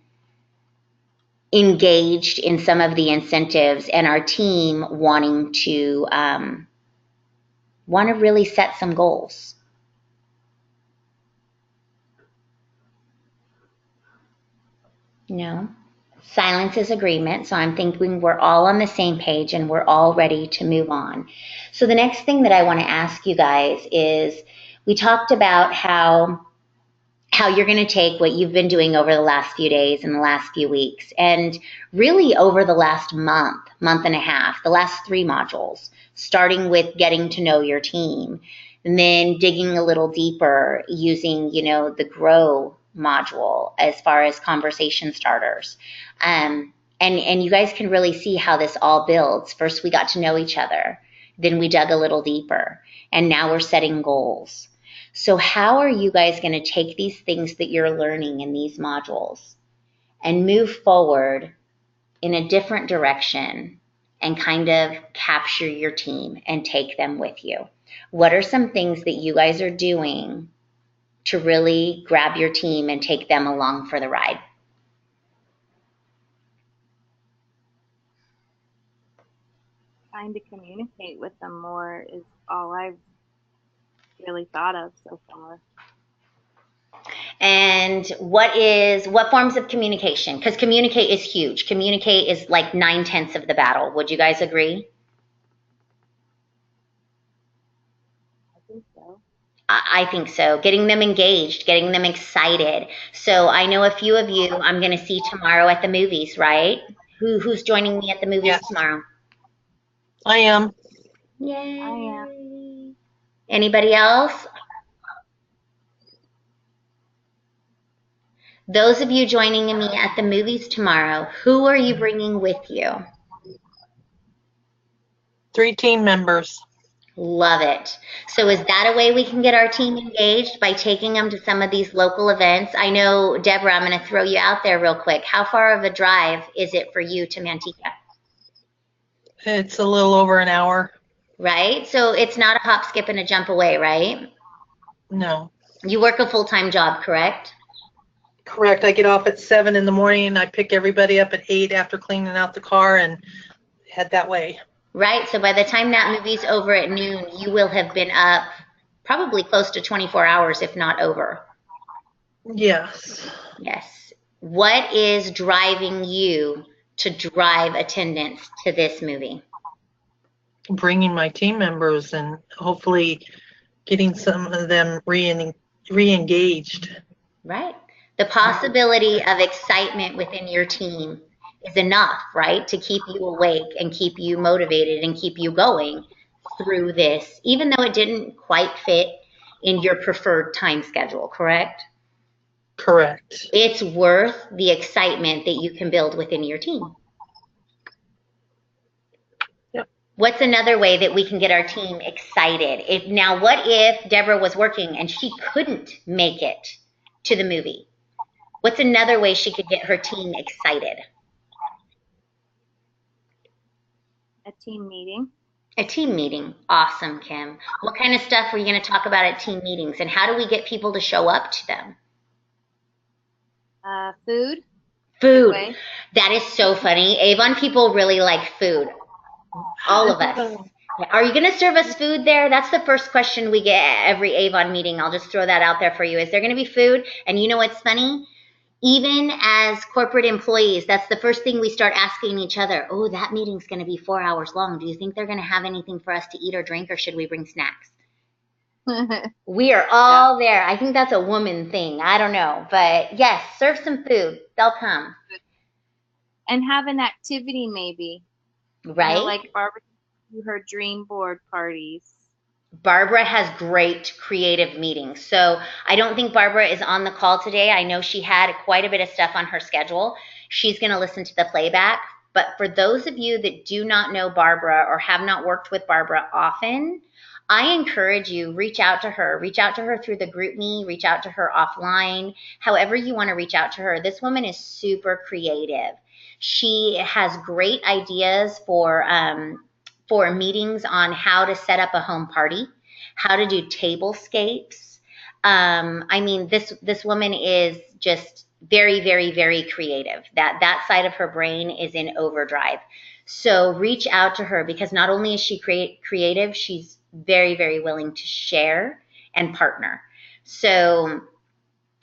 engaged in some of the incentives and our team wanting to really set some goals? No. Silence is agreement. So I'm thinking we're all on the same page and we're all ready to move on. So the next thing that I want to ask you guys is, we talked about how you're going to take what you've been doing over the last few days and the last few weeks, and really over the last month and a half, the last 3 modules, starting with getting to know your team, and then digging a little deeper using, the grow module as far as conversation starters. And you guys can really see how this all builds. First, we got to know each other. Then we dug a little deeper. And now we're setting goals. So how are you guys going to take these things that you're learning in these modules and move forward in a different direction and kind of capture your team and take them with you? What are some things that you guys are doing to really grab your team and take them along for the ride? Trying to communicate with them more is all I've really thought of so far. And what forms of communication? Because communicate is huge. Communicate is like 9/10 of the battle. Would you guys agree? I think so. I think so. Getting them engaged, getting them excited. So I know a few of you I'm going to see tomorrow at the movies, right? Who's joining me at the movies Yes. tomorrow? I am. Yay. I am. Anybody else? Those of you joining me at the movies tomorrow, who are you bringing with you? 3 team members. Love it. So is that a way we can get our team engaged, by taking them to some of these local events? I know, Deborah, I'm going to throw you out there real quick. How far of a drive is it for you to Manteca? It's a little over an hour. Right? So it's not a hop, skip, and a jump away, right? No. You work a full-time job, correct? Correct. I get off at 7 in the morning and I pick everybody up at 8 after cleaning out the car and head that way. Right. So by the time that movie's over at noon, you will have been up probably close to 24 hours, if not over. Yes. Yes. What is driving you to drive attendance to this movie? Bringing my team members and hopefully getting some of them re-engaged. Right. The possibility of excitement within your team is enough, right, to keep you awake and keep you motivated and keep you going through this, even though it didn't quite fit in your preferred time schedule, correct? Correct. It's worth the excitement that you can build within your team. Yep. What's another way that we can get our team excited? What if Deborah was working and she couldn't make it to the movie? What's another way she could get her team excited? A team meeting. A team meeting. Awesome, Kim. What kind of stuff are you going to talk about at team meetings, and how do we get people to show up to them? Food. Food. That is so funny. Avon people really like food. All of us. Are you going to serve us food there? That's the first question we get at every Avon meeting. I'll just throw that out there for you. Is there going to be food? And you know what's funny? Even as corporate employees, that's the first thing we start asking each other. Oh, that meeting's going to be 4 hours long. Do you think they're going to have anything for us to eat or drink, or should we bring snacks? We are all there. I think that's a woman thing. I don't know. But yes, serve some food. They'll come. And have an activity maybe. Right? Like barbecue do her dream board parties. Barbara has great creative meetings. So I don't think Barbara is on the call today. I know she had quite a bit of stuff on her schedule. She's going to listen to the playback. But for those of you that do not know Barbara or have not worked with Barbara often, I encourage you, reach out to her. Reach out to her through the GroupMe, reach out to her offline, however you want to reach out to her. This woman is super creative. She has great ideas for meetings on how to set up a home party, how to do tablescapes. I mean, this woman is just very, very, very creative. That side of her brain is in overdrive. So reach out to her because not only is she creative, she's very, very willing to share and partner. So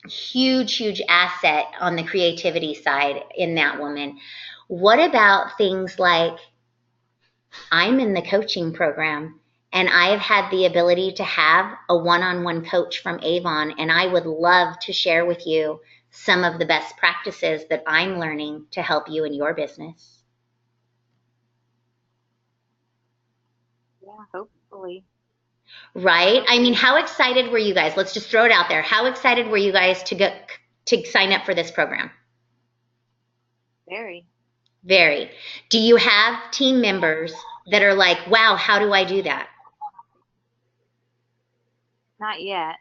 huge, huge asset on the creativity side in that woman. What about things like I'm in the coaching program and I've had the ability to have a one-on-one coach from Avon, and I would love to share with you some of the best practices that I'm learning to help you in your business. Yeah, hopefully. Right? I mean, how excited were you guys? Let's just throw it out there. How excited were you guys to sign up for this program? Very. Very. Do you have team members that are like, wow, how do I do that? Not yet.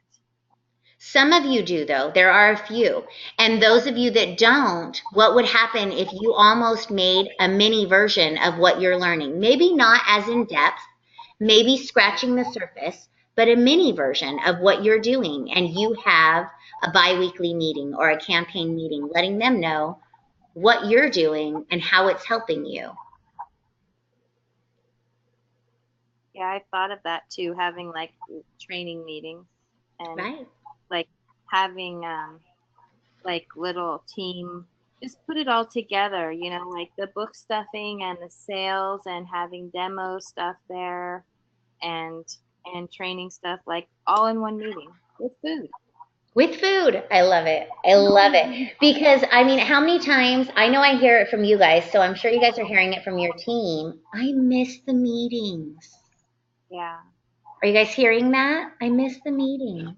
Some of you do, though. There are a few. And those of you that don't, what would happen if you almost made a mini version of what you're learning? Maybe not as in depth, maybe scratching the surface, but a mini version of what you're doing. And you have a bi-weekly meeting or a campaign meeting, letting them know what you're doing and how it's helping you. Yeah, I thought of that too, having like training meetings and Right. like having like little team, just put it all together, you know, like the book stuffing and the sales and having demo stuff there and training stuff like all in one meeting with food. With food. I love it. I love it. Because, I mean, how many times, I know I hear it from you guys, so I'm sure you guys are hearing it from your team. I miss the meetings. Yeah. Are you guys hearing that? I miss the meetings.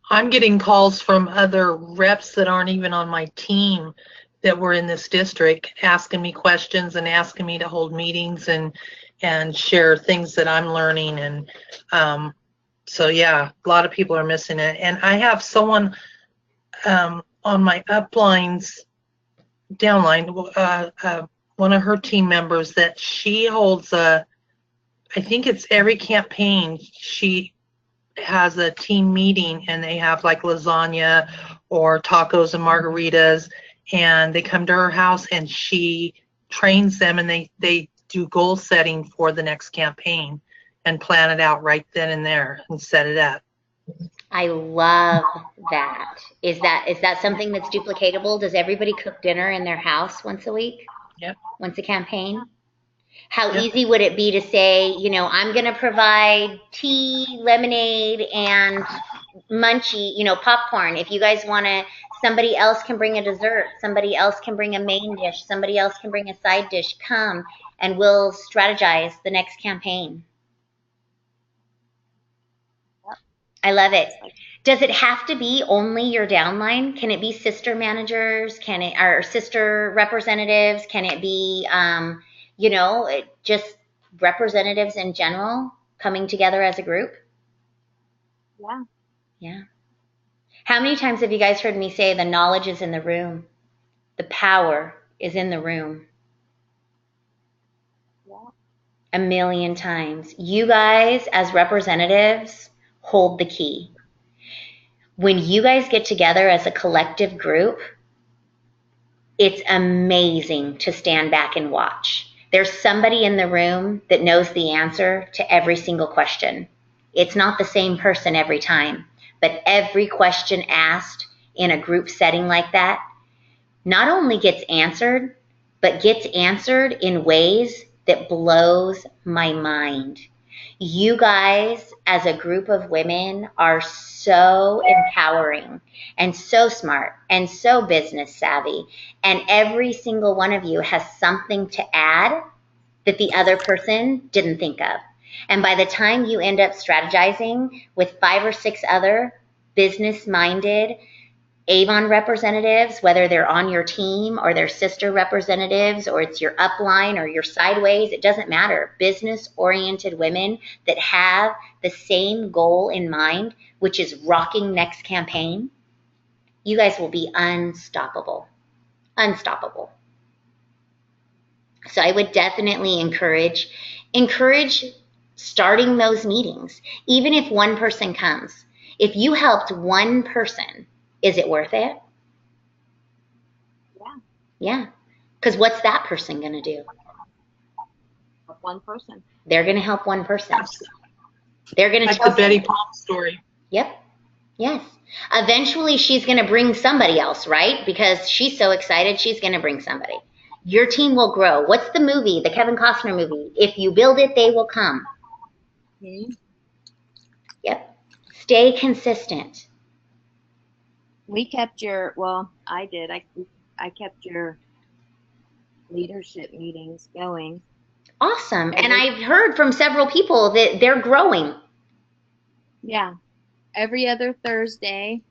I'm getting calls from other reps that aren't even on my team that were in this district asking me questions and asking me to hold meetings and share things that I'm learning. And so, yeah, a lot of people are missing it. And I have someone on my uplines, downline, one of her team members that she holds I think it's every campaign she has a team meeting and they have like lasagna or tacos and margaritas and they come to her house and she trains them and they do goal setting for the next campaign and plan it out right then and there and set it up. I love that. Is that something that's duplicatable? Does everybody cook dinner in their house once a week? Yep. Once a campaign? How Yep. easy would it be to say, you know, I'm going to provide tea, lemonade, and munchy, you know, popcorn. If you guys want to, somebody else can bring a dessert. Somebody else can bring a main dish. Somebody else can bring a side dish. Come and we'll strategize the next campaign. I love it. Does it have to be only your downline? Can it be sister managers? Can it, or sister representatives? Can it be, you know, just representatives in general coming together as a group? Yeah. Yeah. How many times have you guys heard me say the knowledge is in the room? The power is in the room. Yeah. A million times. You guys as representatives hold the key. When you guys get together as a collective group, it's amazing to stand back and watch. There's somebody in the room that knows the answer to every single question. It's not the same person every time, but every question asked in a group setting like that not only gets answered, but gets answered in ways that blows my mind. You guys, as a group of women, are so empowering and so smart and so business savvy. And every single one of you has something to add that the other person didn't think of. And by the time you end up strategizing with 5 or 6 other business-minded Avon representatives, whether they're on your team or they're sister representatives or it's your upline or your sideways, it doesn't matter. Business-oriented women that have the same goal in mind, which is rocking next campaign, you guys will be unstoppable. Unstoppable. So I would definitely encourage starting those meetings, even if one person comes. If you helped one person, is it worth it? Yeah. Yeah. Because what's that person going to do? Help one person. They're going to help one person. They're going to like tell the Betty someone. Palm story. Yep. Yes. Eventually, she's going to bring somebody else, right? Because she's so excited, she's going to bring somebody. Your team will grow. What's the movie, the Kevin Costner movie? If you build it, they will come. Mm-hmm. Yep. Stay consistent. We kept your, well, I did. I kept your leadership meetings going. Awesome. And I've heard from several people that they're growing. Yeah. Every other Thursday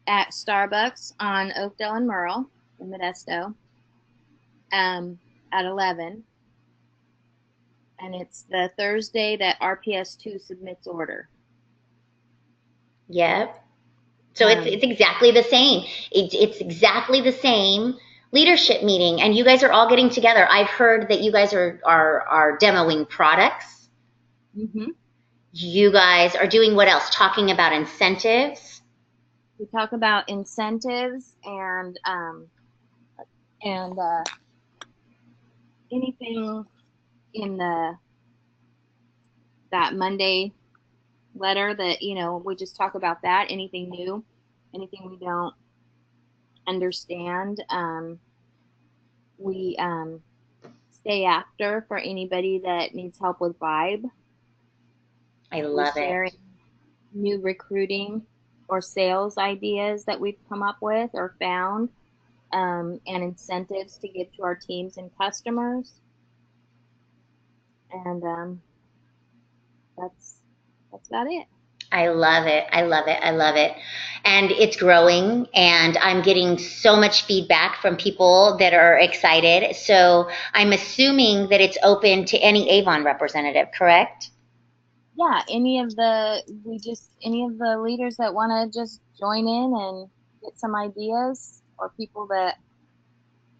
at Starbucks on Oakdale and Merle in Modesto at 11. And it's the Thursday that RPS2 submits order. Yep. So it's exactly the same. It's exactly the same leadership meeting, and you guys are all getting together. I've heard that you guys are demoing products. Mm-hmm. You guys are doing what else? Talking about incentives. We talk about incentives and anything in that Monday letter that, we just talk about that, anything new, anything we don't understand. We stay after for anybody that needs help with Vibe. I love it. New recruiting or sales ideas that we've come up with or found, and incentives to give to our teams and customers. And that's about it. I love it. I love it. I love it. And it's growing, and I'm getting so much feedback from people that are excited. So I'm assuming that it's open to any Avon representative, correct? Yeah, any of the leaders that want to just join in and get some ideas, or people that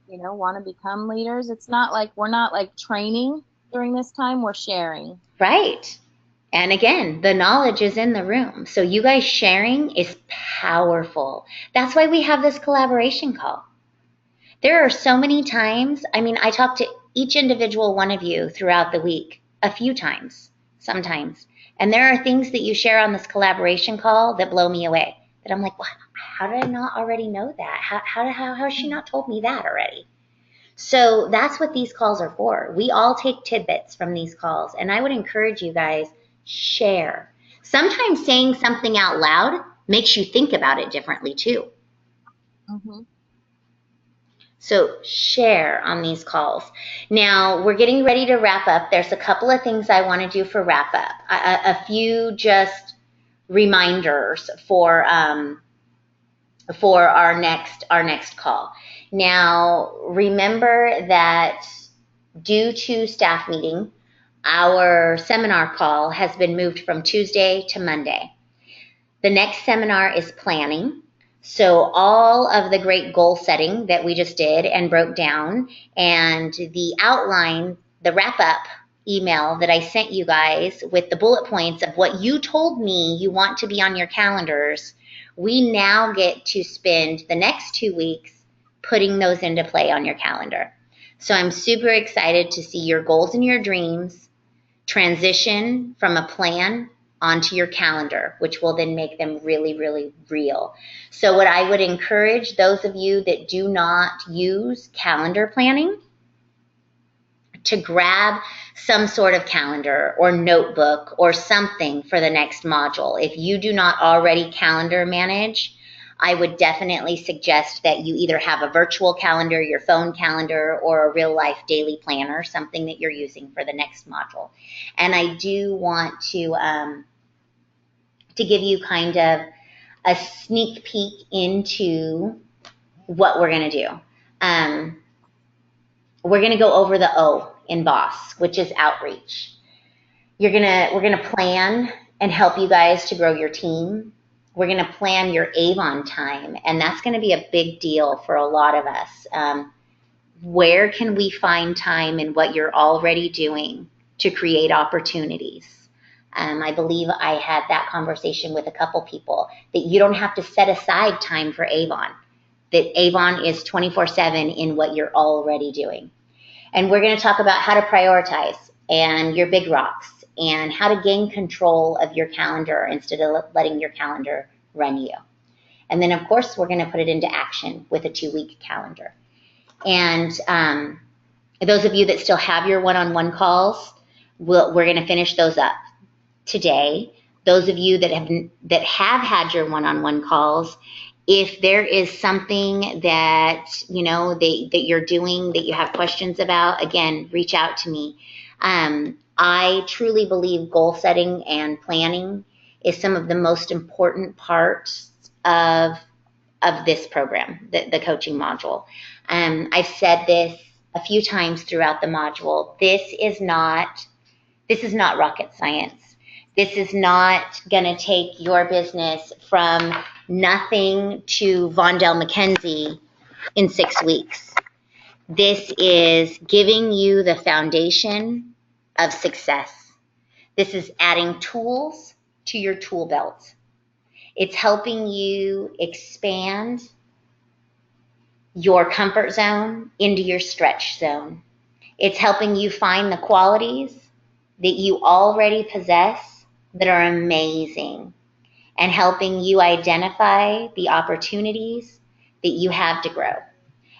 want to become leaders. It's not like we're not like training during this time, we're sharing. Right. And again, the knowledge is in the room. So you guys sharing is powerful. That's why we have this collaboration call. There are so many times, I talk to each individual one of you throughout the week, a few times, sometimes. And there are things that you share on this collaboration call that blow me away. That I'm like, what? How did I not already know that? How has she not told me that already? So that's what these calls are for. We all take tidbits from these calls. And I would encourage you guys, share. Sometimes saying something out loud makes you think about it differently too. Mm-hmm. So share on these calls. Now we're getting ready to wrap up. There's a couple of things I want to do for wrap up. A few just reminders for our next call. Now remember that due to staff meeting, our seminar call has been moved from Tuesday to Monday. The next seminar is planning. So all of the great goal setting that we just did and broke down, and the outline, the wrap-up email that I sent you guys with the bullet points of what you told me you want to be on your calendars, we now get to spend the next 2 weeks putting those into play on your calendar. So I'm super excited to see your goals and your dreams transition from a plan onto your calendar, which will then make them really, really real. So what I would encourage those of you that do not use calendar planning to grab some sort of calendar or notebook or something for the next module. If you do not already calendar manage, I would definitely suggest that you either have a virtual calendar, your phone calendar, or a real life daily planner, something that you're using for the next module. And I do want to give you kind of a sneak peek into what we're going to do. We're going to go over the O in BOSS, which is outreach. We're going to plan and help you guys to grow your team. We're going to plan your Avon time, and that's going to be a big deal for a lot of us. Where can we find time in what you're already doing to create opportunities? I believe I had that conversation with a couple people, that you don't have to set aside time for Avon, that Avon is 24/7 in what you're already doing. And we're going to talk about how to prioritize and your big rocks and how to gain control of your calendar instead of letting your calendar run you. And then, of course, we're going to put it into action with a 2-week calendar. And those of you that still have your one-on-one calls, we're going to finish those up today. Those of you that have had your one-on-one calls, if there is something that that you're doing that you have questions about, again, reach out to me. I truly believe goal setting and planning is some of the most important parts of this program, the coaching module. I've said this a few times throughout the module. This is not rocket science. This is not going to take your business from nothing to Vondell McKenzie in 6 weeks. This is giving you the foundation of success. This is adding tools to your tool belt. It's helping you expand your comfort zone into your stretch zone. It's helping you find the qualities that you already possess that are amazing, and helping you identify the opportunities that you have to grow.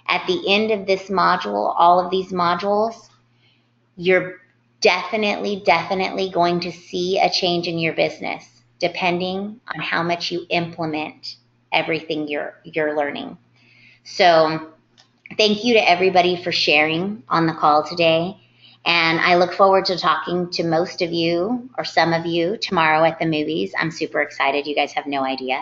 At the end of this module, all of these modules, you're definitely going to see a change in your business, depending on how much you implement everything you're learning. So thank you to everybody for sharing on the call today. And I look forward to talking to most of you or some of you tomorrow at the movies. I'm super excited. You guys have no idea.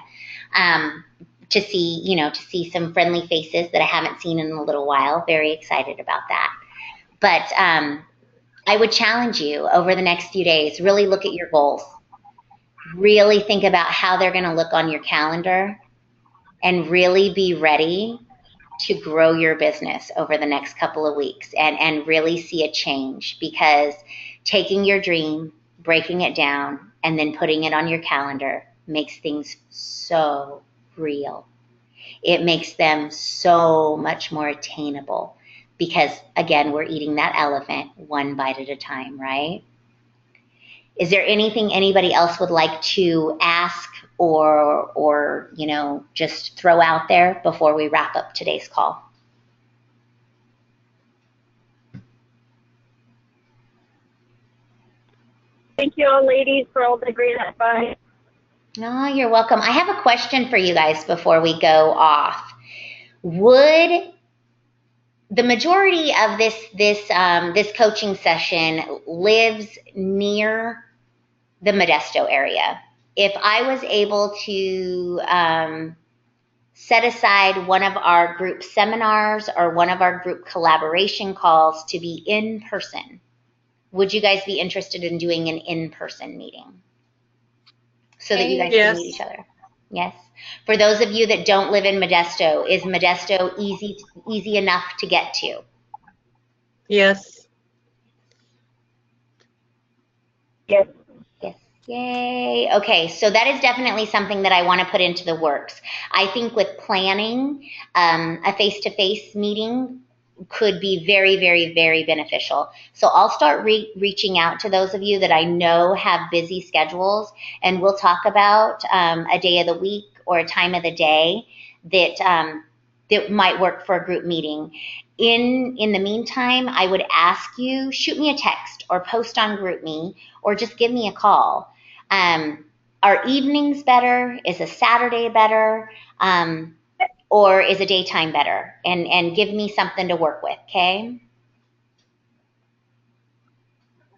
To see some friendly faces that I haven't seen in a little while. Very excited about that. But I would challenge you over the next few days, really look at your goals. Really think about how they're going to look on your calendar, and really be ready to grow your business over the next couple of weeks and really see a change, because taking your dream, breaking it down, and then putting it on your calendar makes things so real. It makes them so much more attainable, because again, we're eating that elephant one bite at a time, right? Is there anything anybody else would like to ask or just throw out there before we wrap up today's call? Thank you all, ladies, for all the great advice. No, you're welcome. I have a question for you guys before we go off. Would the majority of this coaching session lives near the Modesto area? If I was able to set aside one of our group seminars or one of our group collaboration calls to be in person, would you guys be interested in doing an in-person meeting so that you guys can meet each other? Yes. For those of you that don't live in Modesto, is Modesto easy enough to get to? Yes. Yes. Yes. Yay. Okay, so that is definitely something that I want to put into the works. I think with planning, a face-to-face meeting could be very, very beneficial. So I'll start reaching out to those of you that I know have busy schedules, and we'll talk about a day of the week or a time of the day that might work for a group meeting. In the meantime, I would ask you, shoot me a text or post on GroupMe, or just give me a call. are evenings better? Is a Saturday better? Or is a daytime better? And give me something to work with, okay?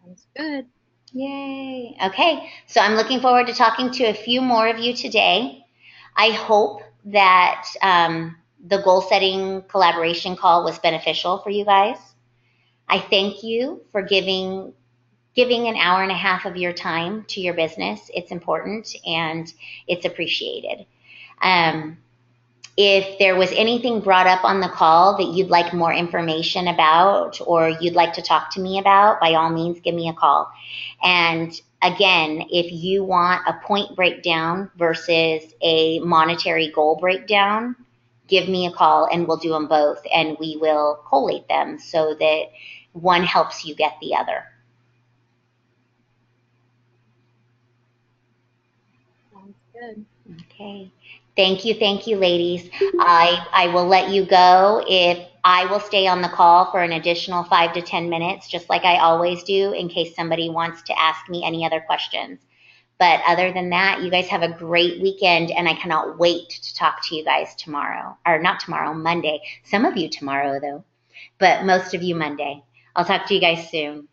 Sounds good. Yay. Okay, so I'm looking forward to talking to a few more of you today. I hope that the goal setting collaboration call was beneficial for you guys. I thank you for giving an hour and a half of your time to your business. It's important and it's appreciated. If there was anything brought up on the call that you'd like more information about or you'd like to talk to me about, by all means, give me a call. And again, if you want a point breakdown versus a monetary goal breakdown, give me a call and we'll do them both and we will collate them so that one helps you get the other. Sounds good. Okay. Thank you, ladies. I will let you go. If I will stay on the call for an additional 5 to 10 minutes, just like I always do, in case somebody wants to ask me any other questions. But other than that, you guys have a great weekend, and I cannot wait to talk to you guys tomorrow. Or not tomorrow, Monday. Some of you tomorrow, though, but most of you Monday. I'll talk to you guys soon.